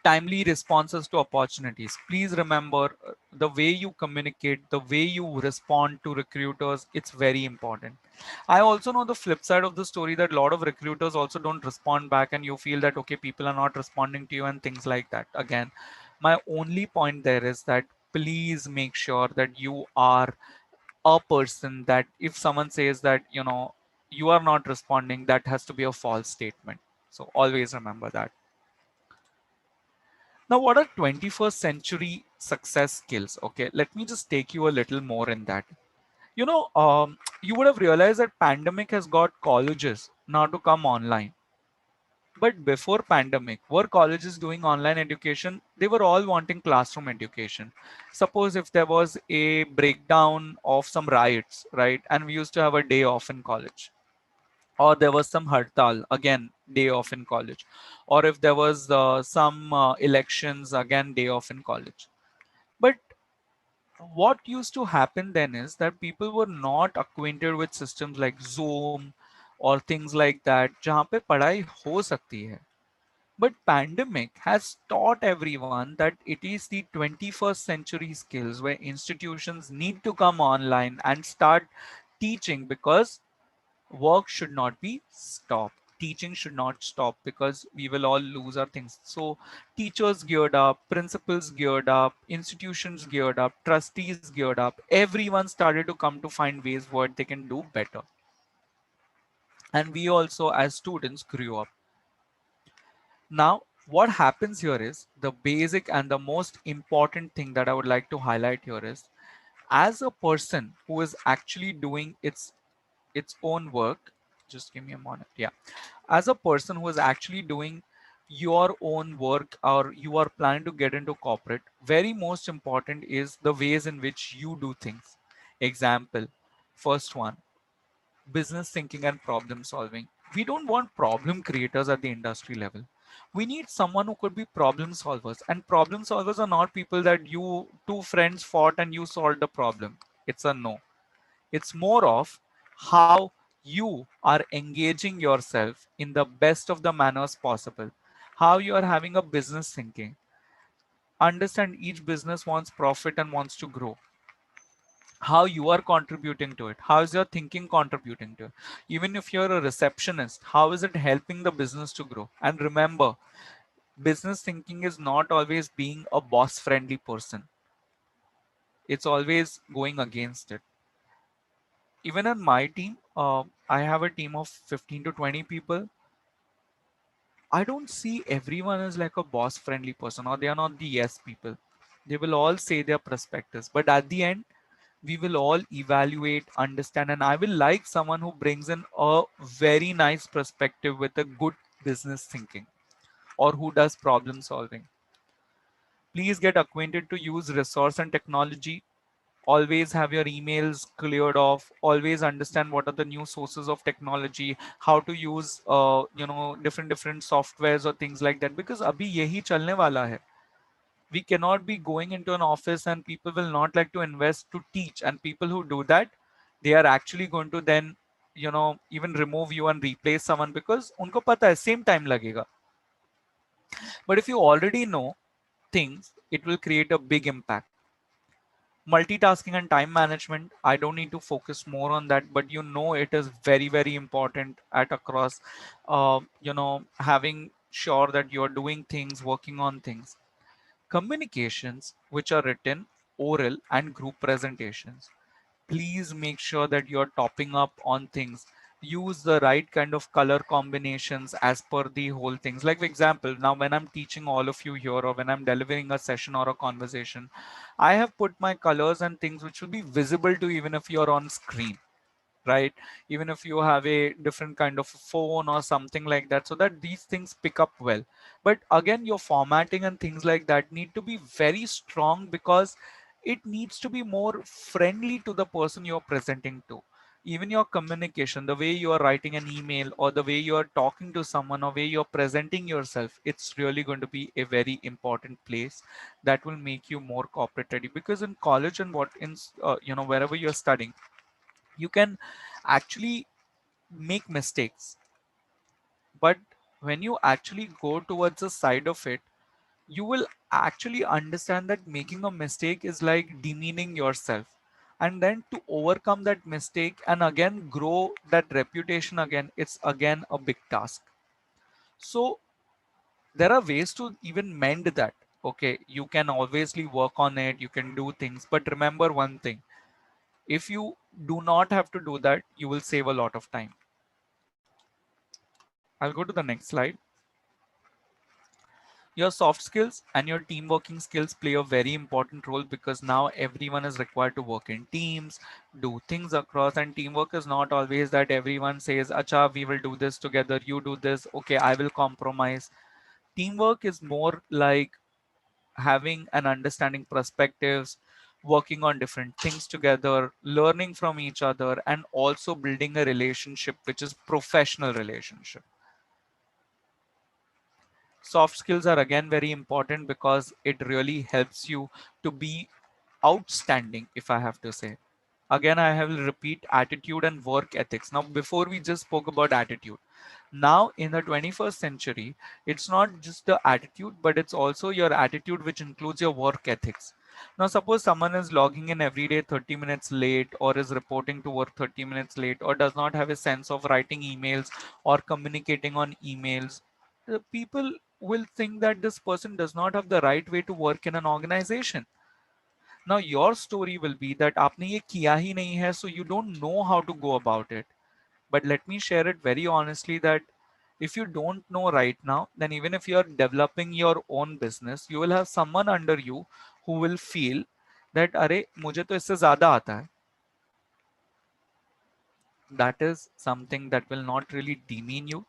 Timely responses to opportunities. Please remember, the way you communicate, the way you respond to recruiters, it's very important. I also know the flip side of the story, that a lot of recruiters also don't respond back and you feel that okay, people are not responding to you and things like that. Again, my only point there is that please make sure that you are a person that if someone says that you are not responding, that has to be a false statement. So always remember that. Now, what are 21st century success skills? Okay, let me just take you a little more in that. You would have realized that pandemic has got colleges now to come online. But before pandemic, were colleges doing online education? They were all wanting classroom education. Suppose if there was a breakdown of some riots, right? And we used to have a day off in college, or there was some hartal, again day off in college, or if there was some elections, again day off in college. But what used to happen then is that people were not acquainted with systems like Zoom, और things like that जहाँ पे पढ़ाई हो सकती है. But pandemic has taught everyone that it is the 21st century skills where institutions need to come online and start teaching, because work should not be stopped. Teaching should not stop because we will all lose our things. So teachers geared up, principals geared up, institutions geared up, trustees geared up. Everyone started to come to find ways what they can do better. And we also as students grew up. Now, what happens here is the basic and the most important thing that I would like to highlight here is, as a person who is actually doing its own work, just give me a moment. Yeah, as a person who is actually doing your own work, or you are planning to get into corporate, very most important is the ways in which you do things. Example, first one, business thinking and problem solving. We don't want problem creators at the industry level. We need someone who could be problem solvers. And problem solvers are not people that you two friends fought and you solved the problem. It's a no. It's more of how you are engaging yourself in the best of the manners possible. How you are having a business thinking. Understand each business wants profit and wants to grow, how you are contributing to it, how is your thinking contributing to it. Even if you're a receptionist, how is it helping the business to grow? And remember, business thinking is not always being a boss friendly person, it's always going against it. Even in my team, I have a team of 15 to 20 people. I don't see everyone as like a boss friendly person, or they are not the yes people. They will all say their perspectives, but at the end we will all evaluate, understand, and I will like someone who brings in a very nice perspective with a good business thinking, or who does problem solving. Please get acquainted to use resource and technology. Always have your emails cleared off. Always understand what are the new sources of technology, how to use different softwares or things like that, because abhi yehi chalne wala hai. We cannot be going into an office and people will not like to invest to teach, and people who do that, they are actually going to then even remove you and replace someone, because unko pata hai same time lagega. But if you already know things, it will create a big impact. Multitasking and time management, I don't need to focus more on that, but it is very very important at across, having sure that you're doing things, working on things. Communications, which are written, oral, and group presentations. Please make sure that you're topping up on things. Use the right kind of color combinations as per the whole things. Like, for example, now when I'm teaching all of you here, or when I'm delivering a session or a conversation, I have put my colors and things which will be visible to even if you're on screen, right? Even if you have a different kind of phone or something like that, so that these things pick up well. But again, your formatting and things like that need to be very strong, because it needs to be more friendly to the person you're presenting to. Even your communication, the way you are writing an email, or the way you are talking to someone, or way you're presenting yourself, it's really going to be a very important place that will make you more corporate ready. Because in college and what in wherever you're studying, you can actually make mistakes, but when you actually go towards the side of it, you will actually understand that making a mistake is like demeaning yourself, and then to overcome that mistake and again grow that reputation again, it's again a big task. So there are ways to even mend that. Okay, you can obviously work on it, you can do things, but remember one thing: if you do not have to do that, you will save a lot of time. I'll go to the next slide. Your soft skills and your team working skills play a very important role, because now everyone is required to work in teams, do things across, and teamwork is not always that everyone says, Acha, we will do this together, you do this, okay, I will compromise. Teamwork is more like having an understanding perspectives, working on different things together, learning from each other, and also building a relationship which is professional relationship. Soft skills are again very important because it really helps you to be outstanding, if I have to say. Again, I will repeat attitude and work ethics. Now, before we just spoke about attitude. Now, in the 21st century, it's not just the attitude, but it's also your attitude, which includes your work ethics. Now, suppose someone is logging in every day 30 minutes late, or is reporting to work 30 minutes late, or does not have a sense of writing emails or communicating on emails. The people will think that this person does not have the right way to work in an organization. Now your story will be that आपने ये किया ही नहीं है, so you don't know how to go about it. But let me share it very honestly that if you don't know right now, then even if you are developing your own business, you will have someone under you who will feel that अरे मुझे तो इससे ज़्यादा आता है. That is something that will not really demean you,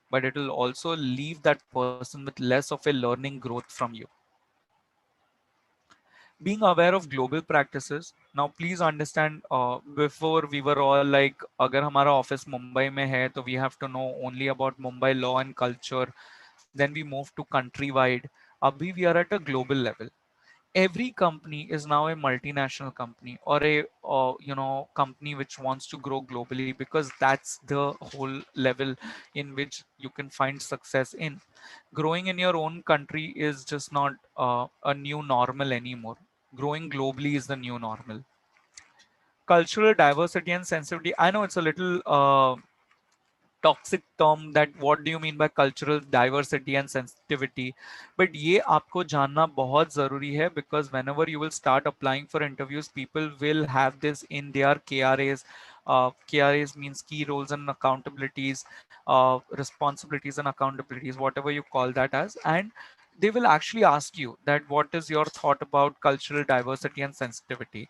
but it will also leave that person with less of a learning growth from you. Being aware of global practices. Now please understand, before we were all like अगर हमारा office Mumbai में है तो we have to know only about Mumbai law and culture. Then we move to countrywide. Abhi we are at a global level. Every company is now a multinational company, or a company which wants to grow globally, because that's the whole level in which you can find success in. Growing in your own country is just not a new normal anymore. Growing globally is the new normal. Cultural diversity and sensitivity, I know it's a little toxic term, that what do you mean by cultural diversity and sensitivity, but ये आपको जानना बहुत ज़रूरी है, because whenever you will start applying for interviews, people will have this in their KRAs. KRAs means key roles and accountabilities, responsibilities and accountabilities, whatever you call that as. And they will actually ask you that what is your thought about cultural diversity and sensitivity.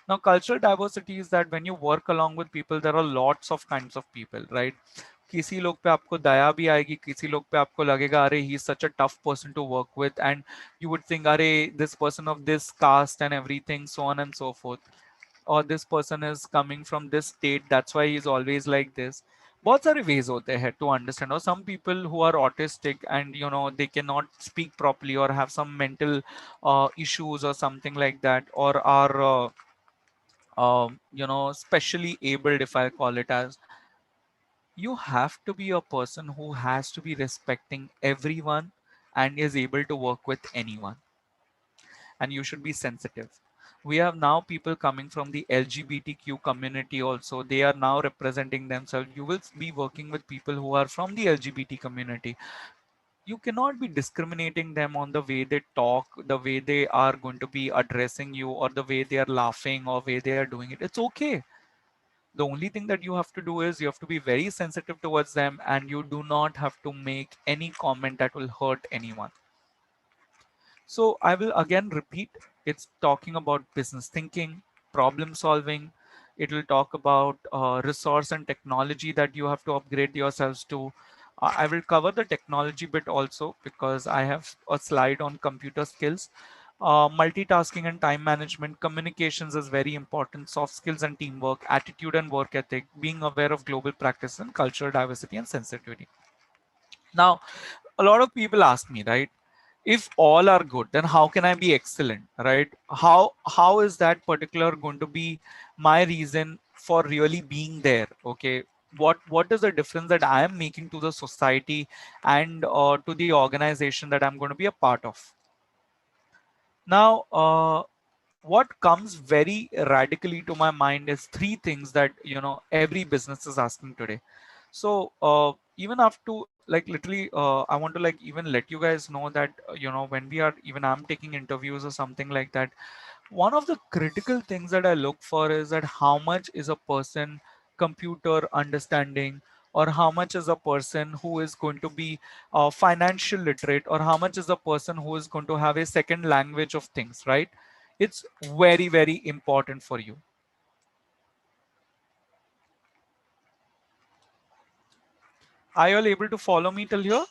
Now cultural diversity is that when you work along with people, there are lots of kinds of people, right? किसी लोग पे आपको दया भी आएगी, किसी लोग पे आपको लगेगा अरे he is such a tough person to work with, and you would think अरे this person of this caste and everything, so on and so forth, और this person is coming from this state, that's why he is always like this. बहुत सारे ways होते हैं to understand. और some people who are autistic and they can not speak properly, और have some mental issues or something like that, or are specially abled, if I call it as. You have to be a person who has to be respecting everyone and is able to work with anyone, and you should be sensitive. We have now people coming from the LGBTQ community also. They are now representing themselves. You will be working with people who are from the LGBT community. You cannot be discriminating them on the way they talk, the way they are going to be addressing you, or the way they are laughing, or way they are doing it. It's okay. The only thing that you have to do is you have to be very sensitive towards them, and you do not have to make any comment that will hurt anyone. So I will again repeat, it's talking about business thinking, problem solving. It will talk about resource and technology that you have to upgrade yourselves to. I will cover the technology bit also, because I have a slide on computer skills. Multitasking and time management, communications is very important, soft skills and teamwork, attitude and work ethic, being aware of global practice and cultural diversity and sensitivity. Now, a lot of people ask me, right? If all are good, then how can I be excellent, right? How is that particular going to be my reason for really being there? Okay, what is the difference that I am making to the society and to the organization that I'm going to be a part of? Now, what comes very radically to my mind is three things that every business is asking today. So even after, like, literally, I want to like even let you guys know that when we are, even I'm taking interviews or something like that, one of the critical things that I look for is that how much is a person computer understanding, or how much is a person who is going to be financial literate, or how much is a person who is going to have a second language of things, right? It's very, very important for you. Are you all able to follow me till here?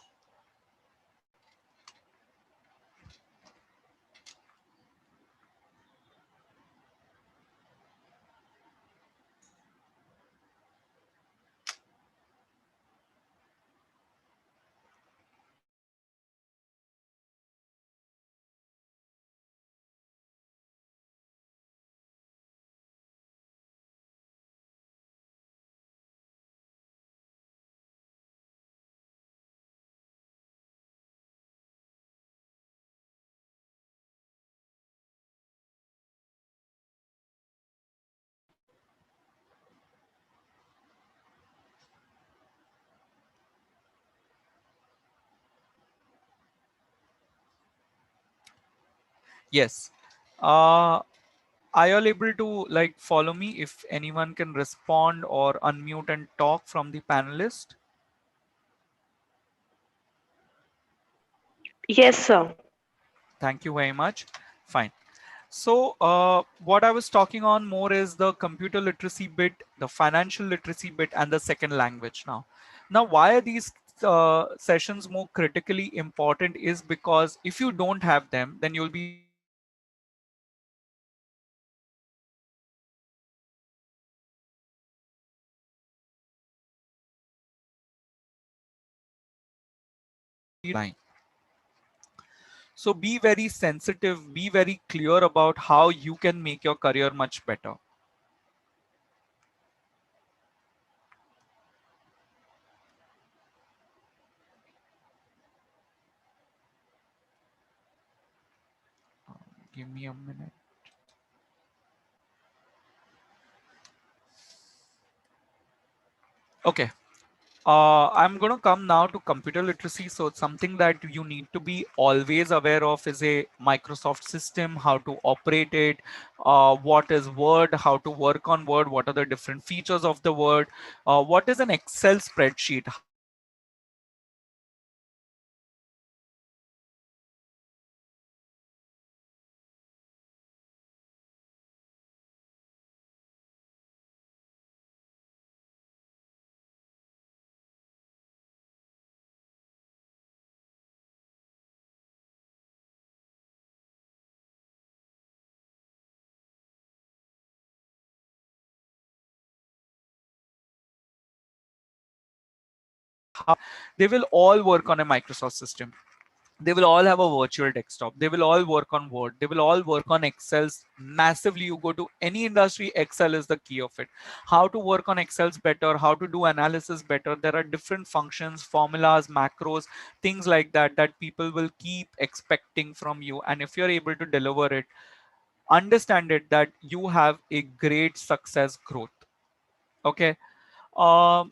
Yes. Are you all able to like follow me? If anyone can respond or unmute and talk from the panelist. Yes, sir. Thank you very much. Fine. So what I was talking on more is the computer literacy bit, the financial literacy bit, and the second language now. Now, why are these sessions more critically important is because if you don't have them, then you'll be line. So be very sensitive, be very clear about how you can make your career much better. Give me a minute. Okay. I'm going to come now to computer literacy. So it's something that you need to be always aware of is a Microsoft system, how to operate it, what is Word, how to work on Word, what are the different features of the Word, what is an Excel spreadsheet, how they will all work on a Microsoft system. They will all have a virtual desktop. They will all work on Word. They will all work on Excels massively. You go to any industry, Excel is the key of it. How to work on Excels better, how to do analysis better. There are different functions, formulas, macros, things like that that people will keep expecting from you. And if you're able to deliver it, understand it that you have a great success growth. Okay. Um,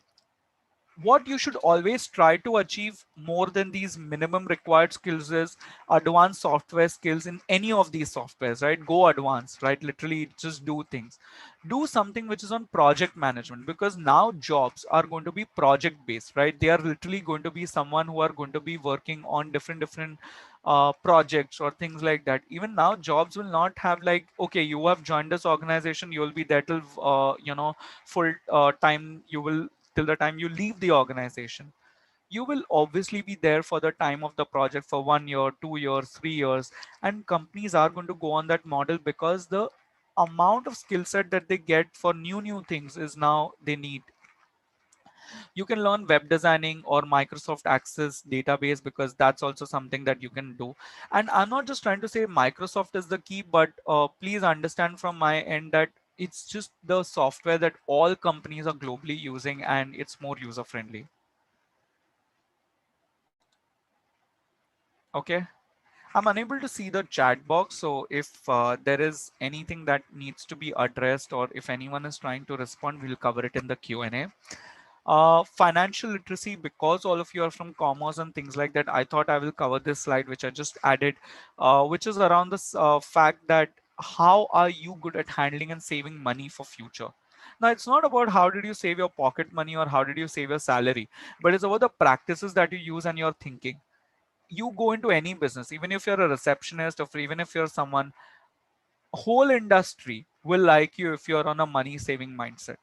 what you should always try to achieve more than these minimum required skills is advanced software skills in any of these softwares, right? Go advanced, right? Literally just do things. Do something which is on project management, because now jobs are going to be project based, right? They are literally going to be someone who are going to be working on different projects or things like that. Even now jobs will not have like, okay, you have joined this organization, you will be there till full time, you will till the time you leave the organization. You will obviously be there for the time of the project for 1 year, 2 years, 3 years, and companies are going to go on that model because the amount of skill set that they get for new things is now they need. You can learn web designing or Microsoft Access database, because that's also something that you can do. And I'm not just trying to say Microsoft is the key, but please understand from my end that it's just the software that all companies are globally using, and it's more user friendly. Okay. I'm unable to see the chat box, so if there is anything that needs to be addressed or if anyone is trying to respond, we'll cover it in the Q&A. Financial literacy, because all of you are from commerce and things like that, I thought I will cover this slide which I just added, which is around this fact that how are you good at handling and saving money for future. Now it's not about how did you save your pocket money or how did you save your salary, but it's about the practices that you use and your thinking. You go into any business, even if you're a receptionist or even if you're someone, whole industry will like you if you're on a money saving mindset.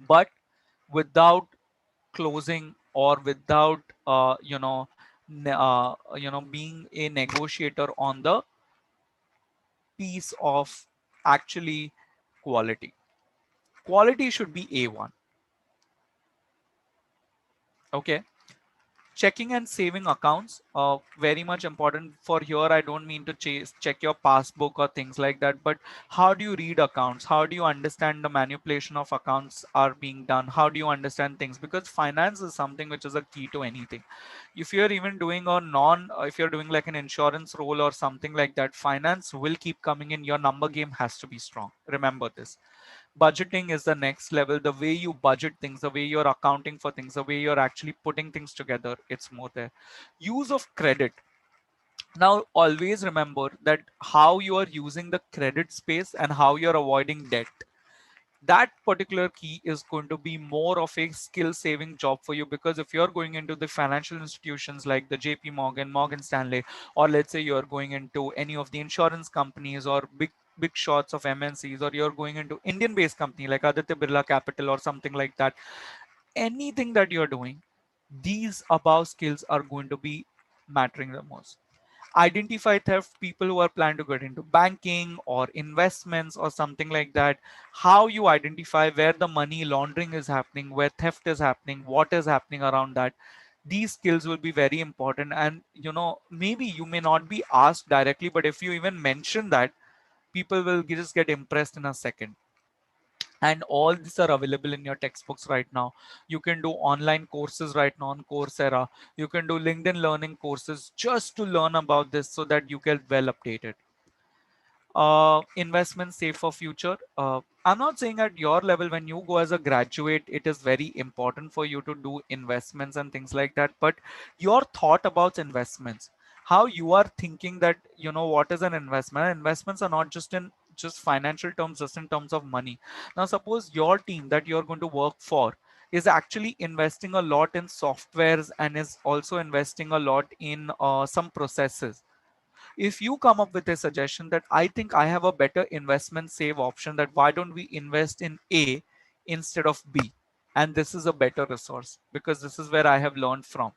But without closing or without being a negotiator on the piece of actually quality. Quality should be A1. Okay. Checking and saving accounts very much important. For here I don't mean to check your passbook or things like that, but how do you read accounts, how do you understand the manipulation of accounts are being done, how do you understand things, because finance is something which is a key to anything. If you're even doing a non if you're doing like an insurance role or something like that, finance will keep coming in. Your number game has to be strong, remember this. Budgeting is the next level. The way you budget things, the way you're accounting for things, the way you're actually putting things together, it's more there. Use of credit. Now, always remember that how you are using the credit space and how you're avoiding debt, that particular key is going to be more of a skill saving job for you. Because if you're going into the financial institutions like the JP Morgan, Morgan Stanley, or let's say you're going into any of the insurance companies or big shots of MNCs, or you're going into Indian based company like Aditya Birla Capital or something like that, anything that you're doing, these above skills are going to be mattering the most. Identify theft people who are planning to get into banking or investments or something like that. How you identify where the money laundering is happening, where theft is happening, what is happening around that. These skills will be very important. And maybe you may not be asked directly, but if you even mention that, people will just get impressed in a second. And all these are available in your textbooks right now. You can do online courses right now on Coursera. You can do LinkedIn learning courses just to learn about this so that you get well updated. Investment safe for future. I'm not saying at your level when you go as a graduate it is very important for you to do investments and things like that, but your thought about investments, how you are thinking that what is an investment. Investments are not just in just financial terms, just in terms of money. Now suppose your team that you're going to work for is actually investing a lot in softwares and is also investing a lot in some processes. If you come up with a suggestion that I think I have a better investment save option, that why don't we invest in A instead of B? And this is a better resource because this is where I have learned from.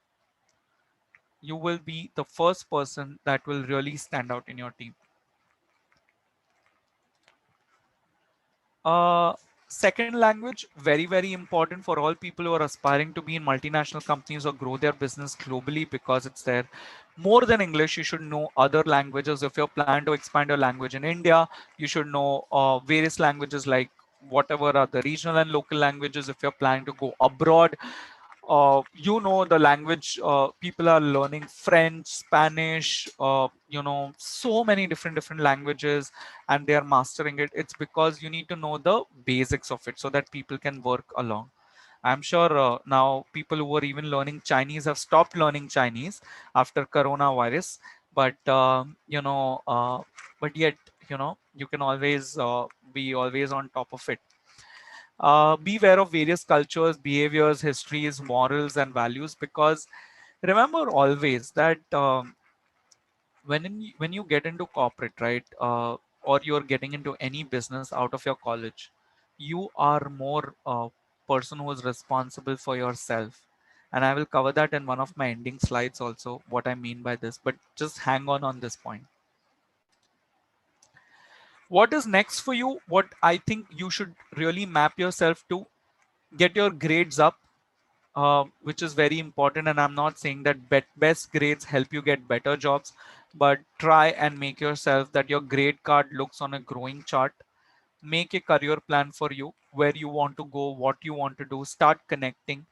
You will be the first person that will really stand out in your team. Uh, Second language, very, very important for all people who are aspiring to be in multinational companies or grow their business globally because it's there. More than English, you should know other languages. If you're planning to expand your language in India, you should know various languages like whatever are the regional and local languages. If you're planning to go abroad, the language people are learning French, Spanish, so many different languages, and they are mastering it. It's because you need to know the basics of it so that people can work along. I'm sure now people who were even learning Chinese have stopped learning Chinese after coronavirus, but but yet you can always be always on top of it. Be aware of various cultures, behaviors, histories, morals, and values. Because remember always that when you get into corporate, right, or you're getting into any business out of your college, you are more person who is responsible for yourself. And I will cover that in one of my ending slides also, what I mean by this. But just hang on this point. What is next for you? What I think you should really map yourself to: get your grades up, which is very important. And I'm not saying that best grades help you get better jobs, but try and make yourself that your grade card looks on a growing chart. Make a career plan for you, where you want to go, what you want to do. Start connecting,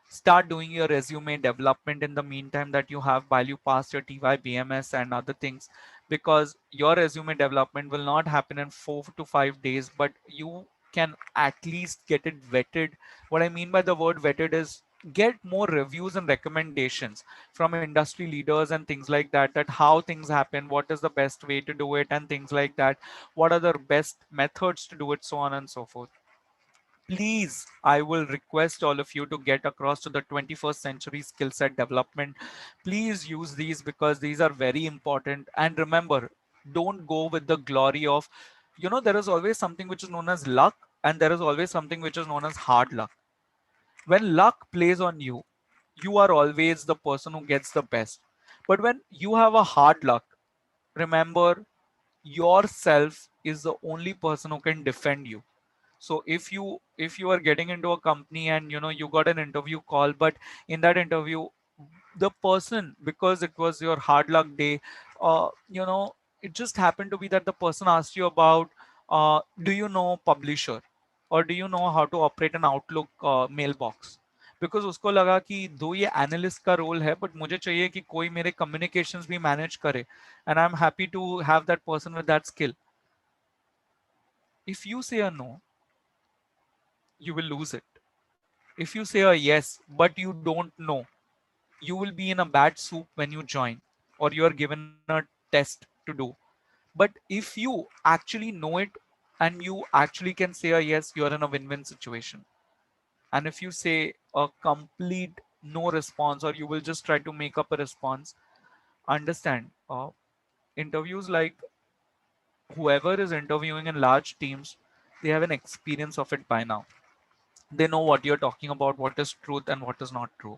start doing your resume development in the meantime that you have while you pass your TY BMS and other things. Because your resume development will not happen in 4 to 5 days, but you can at least get it vetted. What I mean by the word vetted is get more reviews and recommendations from industry leaders and things like that, that how things happen, what is the best way to do it, and things like that, what are the best methods to do it, so on and so forth. Please, I will request all of you to get across to the 21st century skill set development. Please use these because these are very important. And remember, don't go with the glory of, there is always something which is known as luck, and there is always something which is known as hard luck. When luck plays on you, you are always the person who gets the best. But when you have a hard luck, remember, yourself is the only person who can defend you. So if you are getting into a company and you got an interview call, but in that interview the person, because it was your hard luck day, uh, you know it just happened to be that the person asked you about, do you know publisher, or do you know how to operate an Outlook mailbox. Because उसको लगा कि दो ये analyst का role है but मुझे चाहिए कि कोई मेरे कम्युनिकेशंस भी मैनेज करे and I am happy to have that person with that skill. If you say a no, you will lose it. If you say a yes, but you don't know, you will be in a bad soup when you join. or you are given a test to do. But if you actually know it and you actually can say a yes, you're in a win-win situation. And if you say a complete no response, or you will just try to make up a response, understand, interviews, like whoever is interviewing in large teams, they have an experience of it by now. They know what you're talking about, what is truth and what is not true.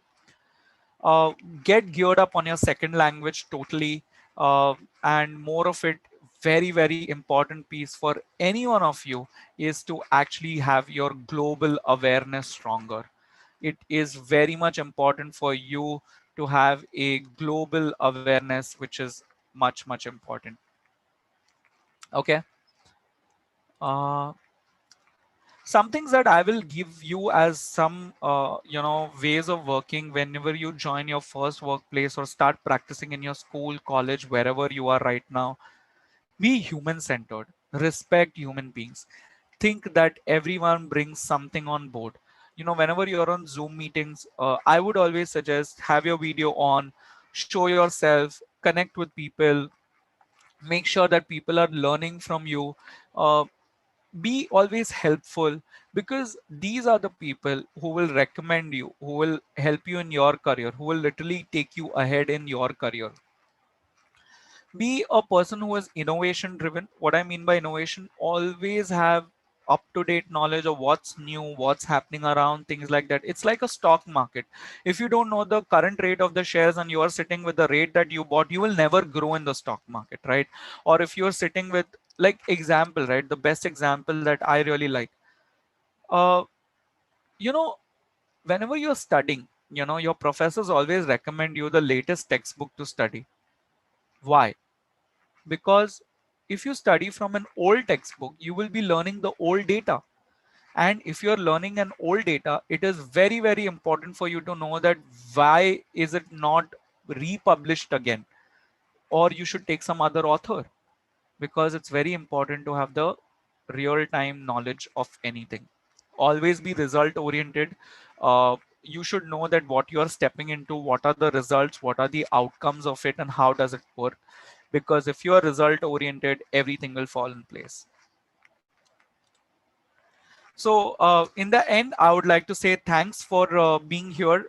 uh, get geared up on your second language totally, and more of it. Very very important piece for any one of you is to actually have your global awareness stronger. It is very much important for you to have a global awareness, which is much important. Okay. uh, some things that I will give you as some ways of working whenever you join your first workplace or start practicing in your school, college, wherever you are right now. Be human centered, respect human beings, think that everyone brings something on board. Whenever you're on Zoom meetings, I would always suggest have your video on, show yourself, connect with people, make sure that people are learning from you. uh, be always helpful, because these are the people who will recommend you, who will help you in your career, who will literally take you ahead in your career. Be a person who is innovation driven. What I mean by innovation, always have up to date knowledge of what's new, what's happening around, things like that. It's like a stock market. If you don't know the current rate of the shares and you are sitting with the rate that you bought, you will never grow in the stock market, right? Or if you're sitting with, like, example, right, the best example that I really like, uh you know whenever you're studying, your professors always recommend you the latest textbook to study. Why? Because if you study from an old textbook, you will be learning the old data. And if you're learning an old data, it is very very important for you to know that why is it not republished again, or you should take some other author, because it's very important to have the real time knowledge of anything. Always be result oriented. You should know that what you are stepping into, what are the results, what are the outcomes of it, and how does it work. Because if you are result oriented, everything will fall in place. So, in the end, I would like to say thanks for being here,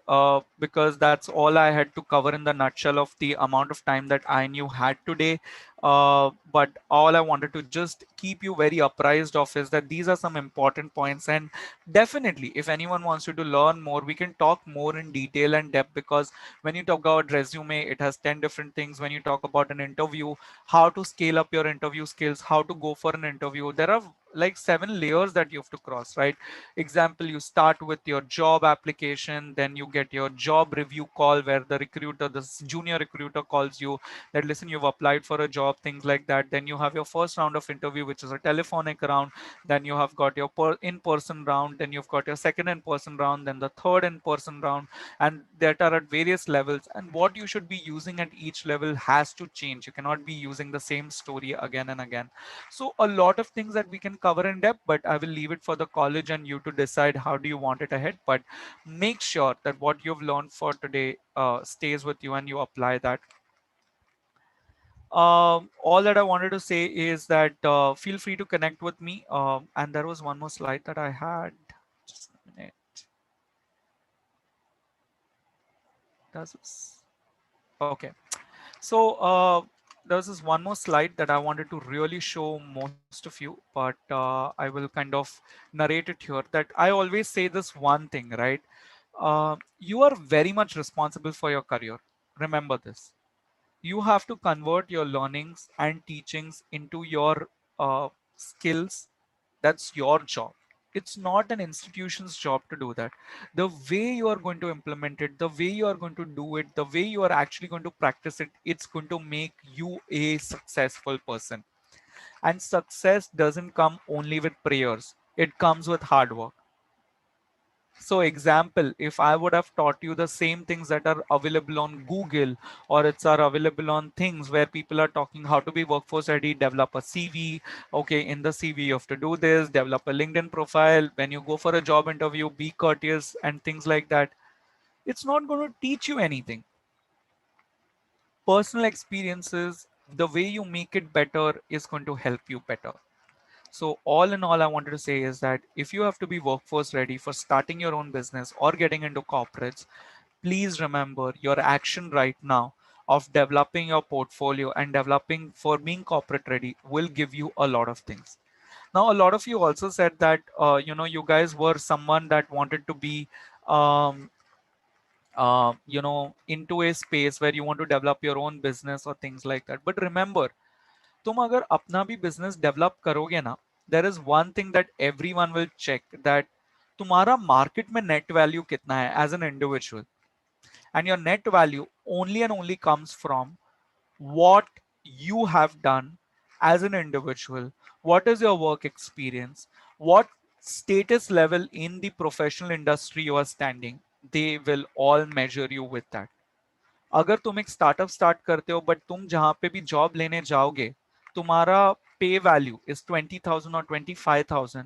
because that's all I had to cover in the nutshell of the amount of time that I knew had today. But all I wanted to just keep you very apprised of is that these are some important points. And definitely, if anyone wants you to learn more, we can talk more in detail and depth, because when you talk about resume, it has 10 different things. When you talk about an interview, how to scale up your interview skills, how to go for an interview, there are like 7 layers that you have to cross, right? Example, you start with your job application, then you get your job review call where the recruiter, the junior recruiter, calls you that, listen, you've applied for a job, things like that. Then you have your first round of interview, which is a telephonic round. Then you have got your in-person round, then you've got your second in-person round, then the third in-person round, and that are at various levels. And what you should be using at each level has to change. You cannot be using the same story again and again. So a lot of things that we can cover in depth, but I will leave it for the college and you to decide how do you want it ahead. But make sure that what you've learned for today stays with you and you apply that. All that I wanted to say is that feel free to connect with me. And there was one more slide that I had. Just a minute. Does this? Okay. So there's this one more slide that I wanted to really show most of you, but I will kind of narrate it here. That I always say this one thing, right? You are very much responsible for your career. Remember this. You have to convert your learnings and teachings into your skills. That's your job. It's not an institution's job to do that. The way you are going to implement it, the way you are going to do it, the way you are actually going to practice it, it's going to make you a successful person. And success doesn't come only with prayers, it comes with hard work. So example, if I would have taught you the same things that are available on Google, or it's are available on things where people are talking how to be workforce ready, develop a CV. Okay, in the CV you have to do this, develop a LinkedIn profile. When you go for a job interview, be courteous and things like that. It's not going to teach you anything. Personal experiences, the way you make it better is going to help you better. So all in all, I wanted to say is that if you have to be workforce ready for starting your own business or getting into corporates, please remember your action right now of developing your portfolio and developing for being corporate ready will give you a lot of things. Now, a lot of you also said that, you guys were someone that wanted to be, um, into a space where you want to develop your own business or things like that. But remember, तुम अगर अपना भी business develop करोगे ना, there is one thing that everyone will check, that तुम्हारा market में net value कितना है as an individual, and your net value only and only comes from what you have done as an individual, what is your work experience, what status level in the professional industry you are standing. They will all measure you with that. अगर तुम एक startup start करते हो but तुम जहां पे भी job लेने जाओगे तुम्हारा पे वैल्यू इज 20,000 और 25,000,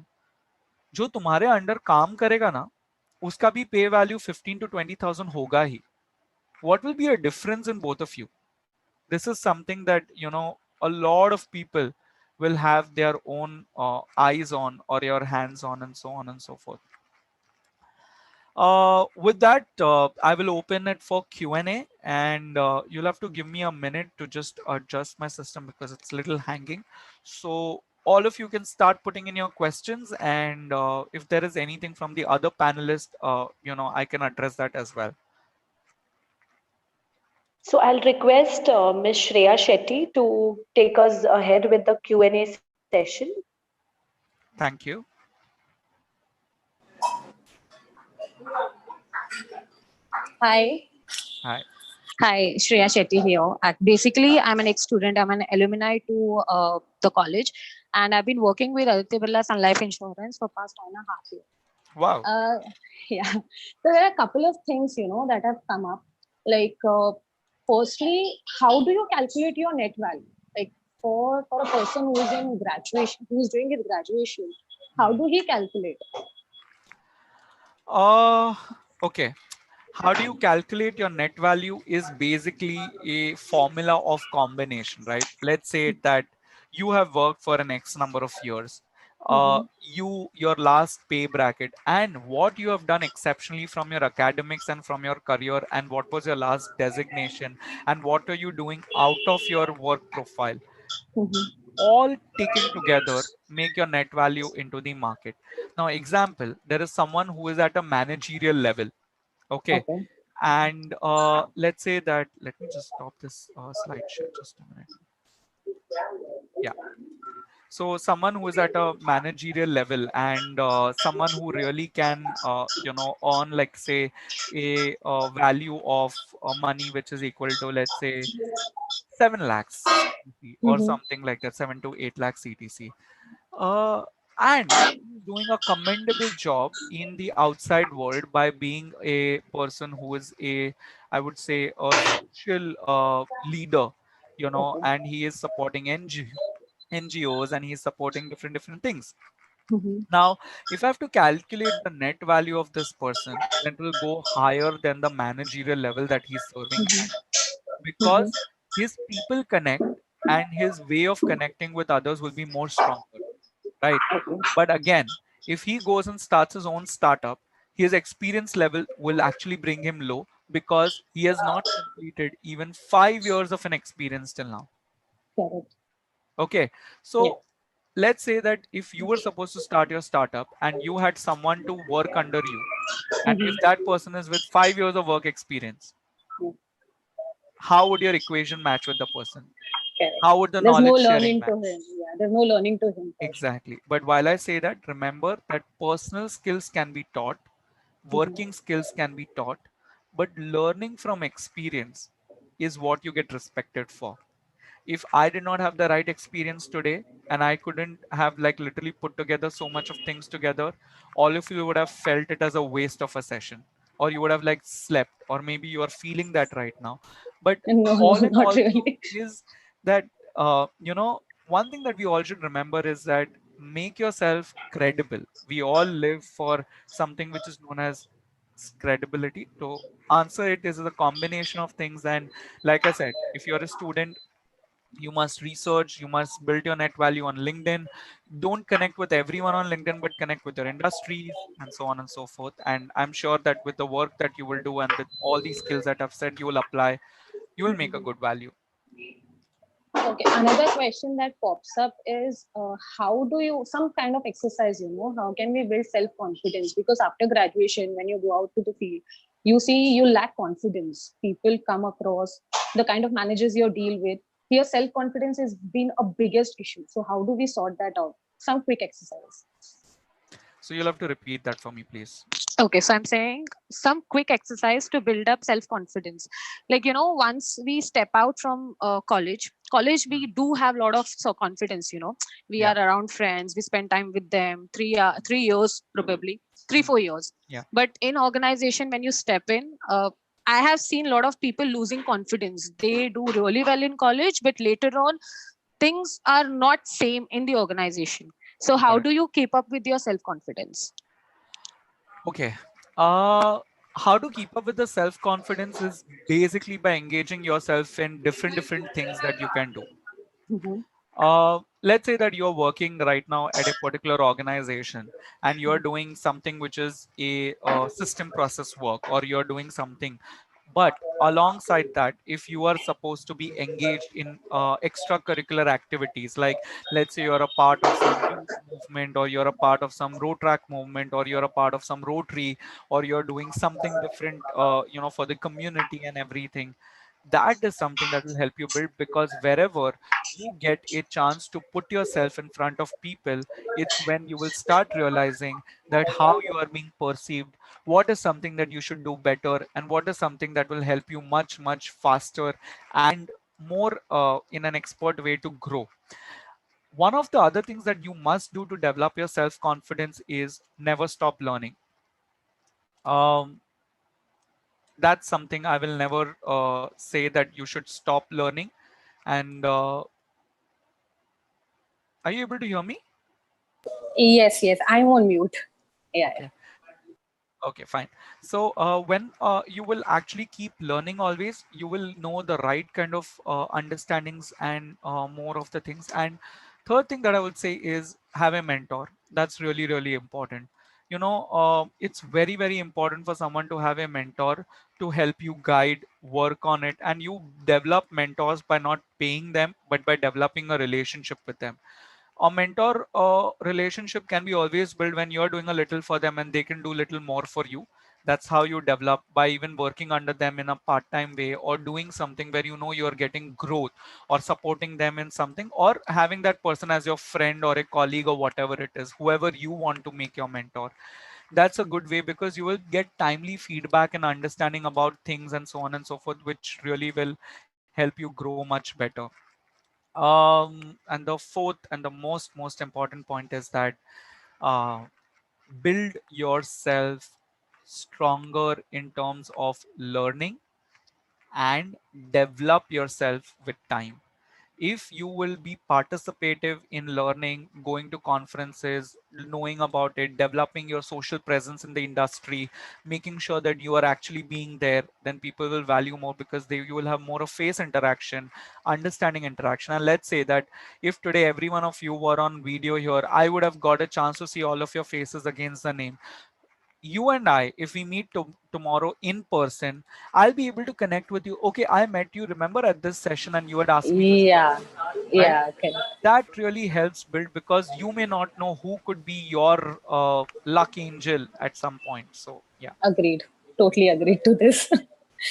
जो तुम्हारे अंडर काम करेगा ना उसका भी पे वैल्यू 15 to 20,000 होगा ही. What will be a difference in both of you? This is something that a lot of people will have their own eyes on, or your hands on, and so on and so forth. With that, I will open it for Q&A, and you'll have to give me a minute to just adjust my system because it's a little hanging. So all of you can start putting in your questions, and if there is anything from the other panelists, I can address that as well. So I'll request Ms. Shreya Shetty to take us ahead with the Q&A session. Thank you. Hi. Hi. Hi, Shreya Shetty here. Basically, I'm an ex-student. I'm an alumni to the college, and I've been working with Aditya Birla Sun Life Insurance for past 1.5 years. Wow. Yeah. So there are a couple of things, that have come up. Like, firstly, how do you calculate your net value? Like, for a person who is in graduation, who is doing his graduation, how do he calculate? Okay. How do you calculate your net value is basically a formula of combination, right? Let's say that you have worked for an X number of years. Your last pay bracket and what you have done exceptionally from your academics and from your career, and what was your last designation, and what are you doing out of your work profile, all taken together make your net value into the market. Now, example, there is someone who is at a managerial level. Okay. Okay. And let's say that, let me just stop this slide share just a minute. Yeah. So someone who is at a managerial level, and someone who really can, earn, like, say, a value of money which is equal to, let's say, 7 lakhs CTC or something like that, 7 to 8 lakhs CTC. Uh, and he's doing a commendable job in the outside world by being a person who is a, I would say, a social leader, and he is supporting NGOs, and he's supporting different things. Now, if I have to calculate the net value of this person, then it will go higher than the managerial level that he's serving at, because his people connect and his way of connecting with others will be more stronger, right? But again, if he goes and starts his own startup, his experience level will actually bring him low because he has not completed even 5 years of an experience till now. Correct. Okay, so let's say that if you were supposed to start your startup and you had someone to work under you, and if that person is with 5 years of work experience, how would your equation match with the person? Correct. How would the There's no knowledge sharing learning match? to him. Yeah, there's no learning to him. Exactly. But while I say that, remember that personal skills can be taught, working skills can be taught, but learning from experience is what you get respected for. If I did not have the right experience today and I couldn't have, like, literally put together so much of things together, all of you would have felt it as a waste of a session, or you would have, like, slept, or maybe you are feeling that right now. But No, all in not all really. is that, one thing that we all should remember is that make yourself credible. We all live for something which is known as credibility? To answer it is a combination of things. And like I said, if you're a student, you must research, you must build your net value on LinkedIn. Don't connect with everyone on LinkedIn, but connect with your industries and so on and so forth. And I'm sure that with the work that you will do and with all these skills that I've said you will apply, you will make a good value. Okay, another question that pops up is how do you, some kind of exercise, how can we build self confidence? Because after graduation, when you go out to the field, you see you lack confidence. People come across the kind of managers you deal with. Here, self confidence has been a biggest issue. So, how do we sort that out? Some quick exercise. So you'll have to repeat that for me, please. Okay, so I'm saying some quick exercise to build up self confidence. Like, once we step out from college, we do have a lot of confidence. We Yeah. are around friends, we spend time with them, 3 years, probably 3-4 years. Yeah. But in organization, when you step in, I have seen a lot of people losing confidence. They do really well in college, but later on, things are not same in the organization. So, how Correct. do you keep up with your self confidence? Okay. Uh, how to keep up with the self confidence is basically by engaging yourself in different things that you can do. Let's say that you're working right now at a particular organization and you're doing something which is a system process work, or you're doing something. But alongside that, if you are supposed to be engaged in extracurricular activities, like let's say you're a part of some youth movement, or you're a part of some road track movement, or you're a part of some rotary, or you're doing something different, for the community and everything, that is something that will help you build. Because wherever you get a chance to put yourself in front of people, it's when you will start realizing that how you are being perceived, what is something that you should do better, and what is something that will help you much faster and more in an expert way to grow. One of the other things that you must do to develop your self confidence is never stop learning. um, that's something I will never say, that you should stop learning. And are you able to hear me? Yes, yes, I'm on mute. Yeah, yeah. Okay. Okay, fine. So when you will actually keep learning always, you will know the right kind of understandings and more of the things. And third thing that I would say is have a mentor. That's really important. It's very important for someone to have a mentor to help you guide, work on it. And you develop mentors by not paying them, but by developing a relationship with them. A mentor relationship can be always built when you're doing a little for them and they can do little more for you. That's how you develop, by even working under them in a part-time way, or doing something where you're getting growth, or supporting them in something, or having that person as your friend or a colleague, or whatever it is, whoever you want to make your mentor. That's a good way, because you will get timely feedback and understanding about things and so on and so forth, which really will help you grow much better. And the fourth and the most important point is that uh, build yourself stronger in terms of learning, and develop yourself with time. If you will be participative in learning, going to conferences, knowing about it, developing your social presence in the industry, making sure that you are actually being there, then people will value more, because you will have more of face interaction, understanding interaction. And let's say that if today every one of you were on video here, I would have got a chance to see all of your faces against the name. You and I, if we meet tomorrow in person, I'll be able to connect with you. Okay, I met you, remember, at this session, and you had asked me this Yeah, question, right? yeah, okay. That really helps build, because you may not know who could be your luck angel at some point. So yeah. Agreed. Totally agreed to this.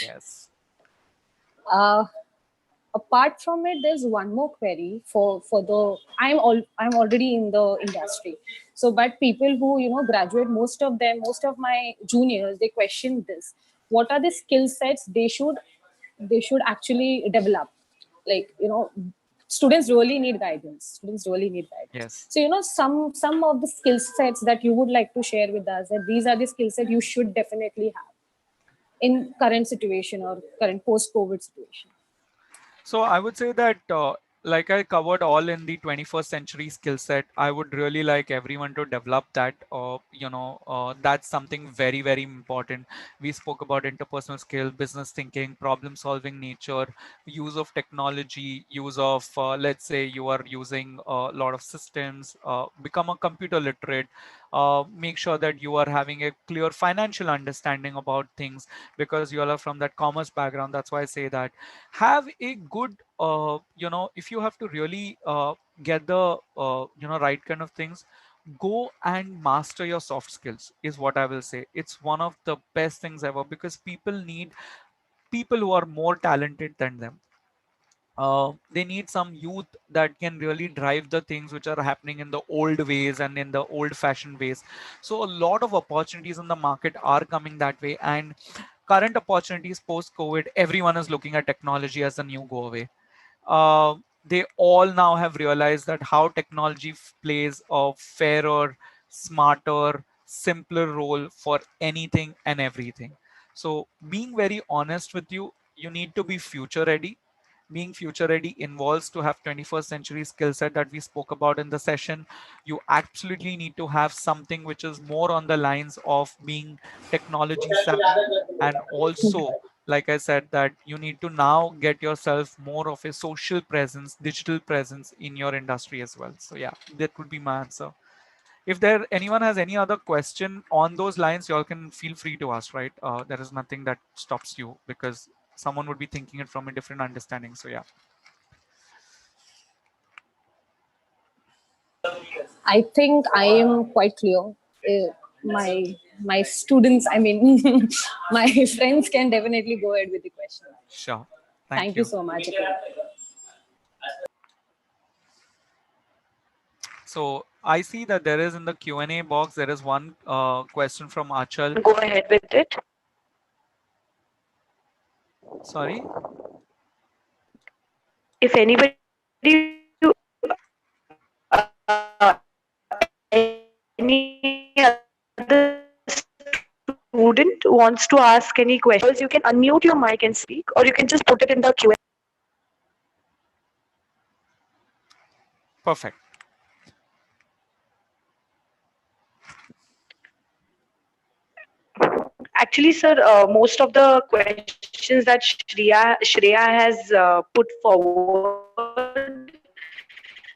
Yes. uh, Apart from it, there's one more query for the I'm already in the industry. So, but people who graduate, most of my juniors, they question this. What are the skill sets they should actually develop? Like students really need guidance. Students really need guidance. Yes. So some of the skill sets that you would like to share with us, that these are the skill sets you should definitely have in current situation or current post-COVID situation. So I would say that like I covered all in the 21st century skill set. I would really like everyone to develop that. That's something very, very important. We spoke about interpersonal skill, business thinking, problem solving nature, use of technology, use of, let's say you are using a lot of systems, become a computer literate, make sure that you are having a clear financial understanding about things because you all are from that commerce background. That's why I say that have a good if you have to really get the right kind of things, go and master your soft skills is what I will say. It's one of the best things ever because people need people who are more talented than them. They need some youth that can really drive the things which are happening in the old ways and in the old fashioned ways. So a lot of opportunities in the market are coming that way, and current opportunities post COVID, everyone is looking at technology as the new go away. They all now have realized that how technology plays a fairer, smarter, simpler role for anything and everything. So being very honest with you, you need to be future ready. Being future ready involves to have 21st century skill set that we spoke about in the session. You absolutely need to have something which is more on the lines of being technology savvy, and also like I said, that you need to now get yourself more of a social presence, digital presence in your industry as well. So yeah, that would be my answer. If there anyone has any other question on those lines, you all can feel free to ask, right? There is nothing that stops you because someone would be thinking it from a different understanding. So yeah. I think I am quite clear. My students, I mean, my friends can definitely go ahead with the question. Sure. Thank Thank you you. so much. So I see that there is in the Q&A box, there is one question from Achal. Go ahead with it. Sorry. If anybody, any other student wants to ask any questions, you can unmute your mic and speak, or you can just put it in the Q&A. Perfect. Actually, sir, most of the questions that Shreya has put forward,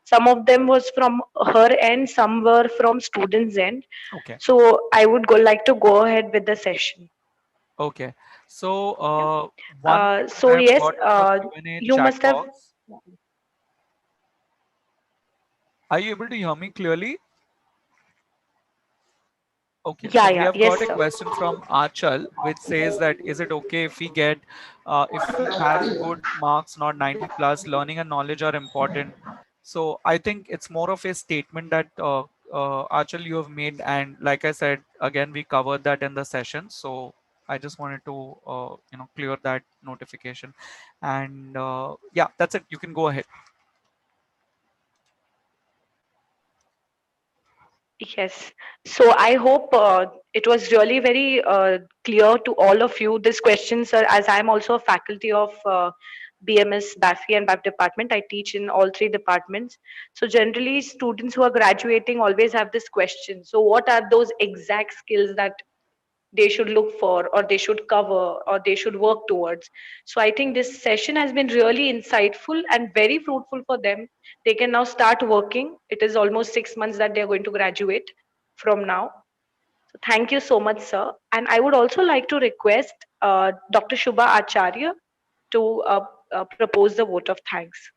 some of them was from her end, some were from students' end. Okay. So I would like to go ahead with the session. Okay. So one Yeah. question So I have yes, got in the Q&A you chat must have. box. Are you able to hear me clearly? Okay, so Yeah, we yeah, have yes, got a sir. question from Achal, which says that is it okay if we get, if we have good marks, not 90 plus, learning and knowledge are important. So I think it's more of a statement that Achal you have made, and like I said, again we covered that in the session. So I just wanted to clear that notification, and yeah, that's it. You can go ahead. Yes. So I hope it was really very clear to all of you. This question, sir, as I'm also a faculty of BMS, BAFI, and BAF department, I teach in all three departments. So generally, students who are graduating always have this question. So what are those exact skills that they should look for, or they should cover, or they should work towards? So I think this session has been really insightful and very fruitful for them. They can now start working. It is almost 6 months that they're going to graduate from now. So thank you so much, sir. And I would also like to request Dr. Shubha Acharya to propose the vote of thanks.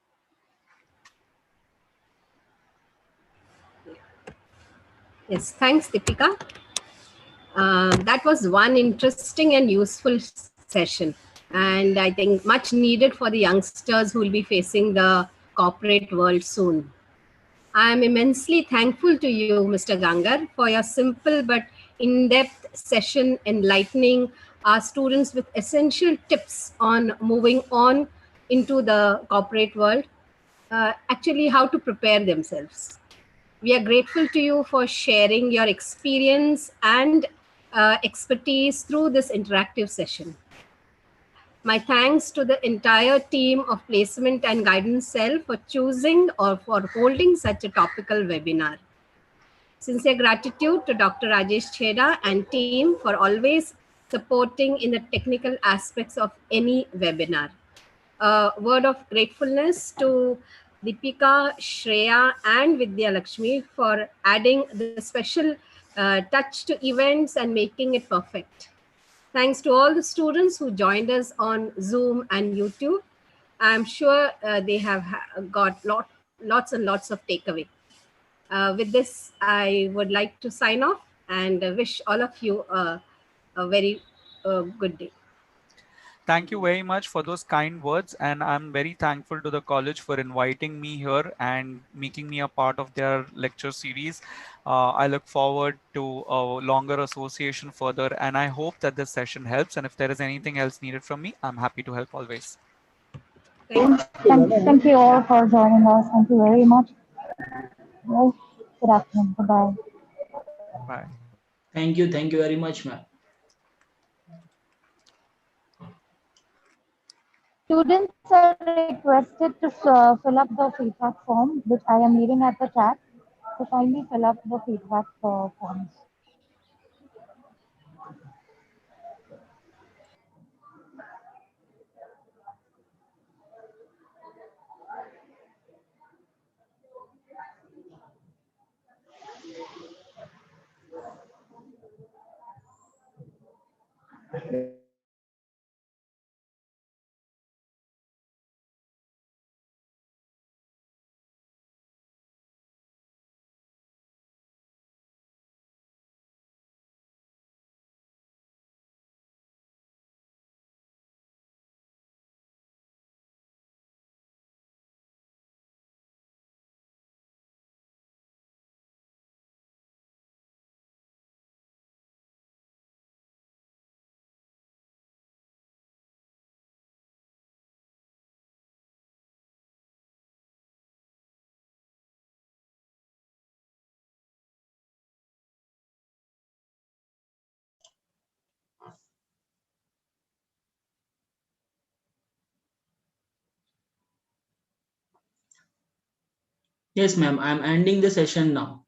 Yes, thanks, Deepika. That was one interesting and useful session. And I think much needed for the youngsters who will be facing the corporate world soon. I am immensely thankful to you, Mr. Gangar, for your simple but in-depth session enlightening our students with essential tips on moving on into the corporate world, actually how to prepare themselves. We are grateful to you for sharing your experience and expertise through this interactive session. My thanks to the entire team of Placement and Guidance Cell for choosing or for holding such a topical webinar. Sincere gratitude to Dr. Rajesh Chheda and team for always supporting in the technical aspects of any webinar. A word of gratefulness to Deepika, Shreya, and Vidya Lakshmi for adding the special touch to events and making it perfect. Thanks to all the students who joined us on Zoom and YouTube. I'm sure they have got lots and lots of takeaway. With this, I would like to sign off and wish all of you a very good day. Thank you very much for those kind words, and I'm very thankful to the college for inviting me here and making me a part of their lecture series. I look forward to a longer association further, and I hope that this session helps. And if there is anything else needed from me, I'm happy to help always. Thank you all for joining us. Thank you very much. Yes, good afternoon. Bye-bye. Bye. Thank you. Thank you very much, ma'am. Students are requested to fill up the feedback form, which I am leaving at the chat. So kindly fill up the feedback forms. Yes, ma'am. I'm ending the session now.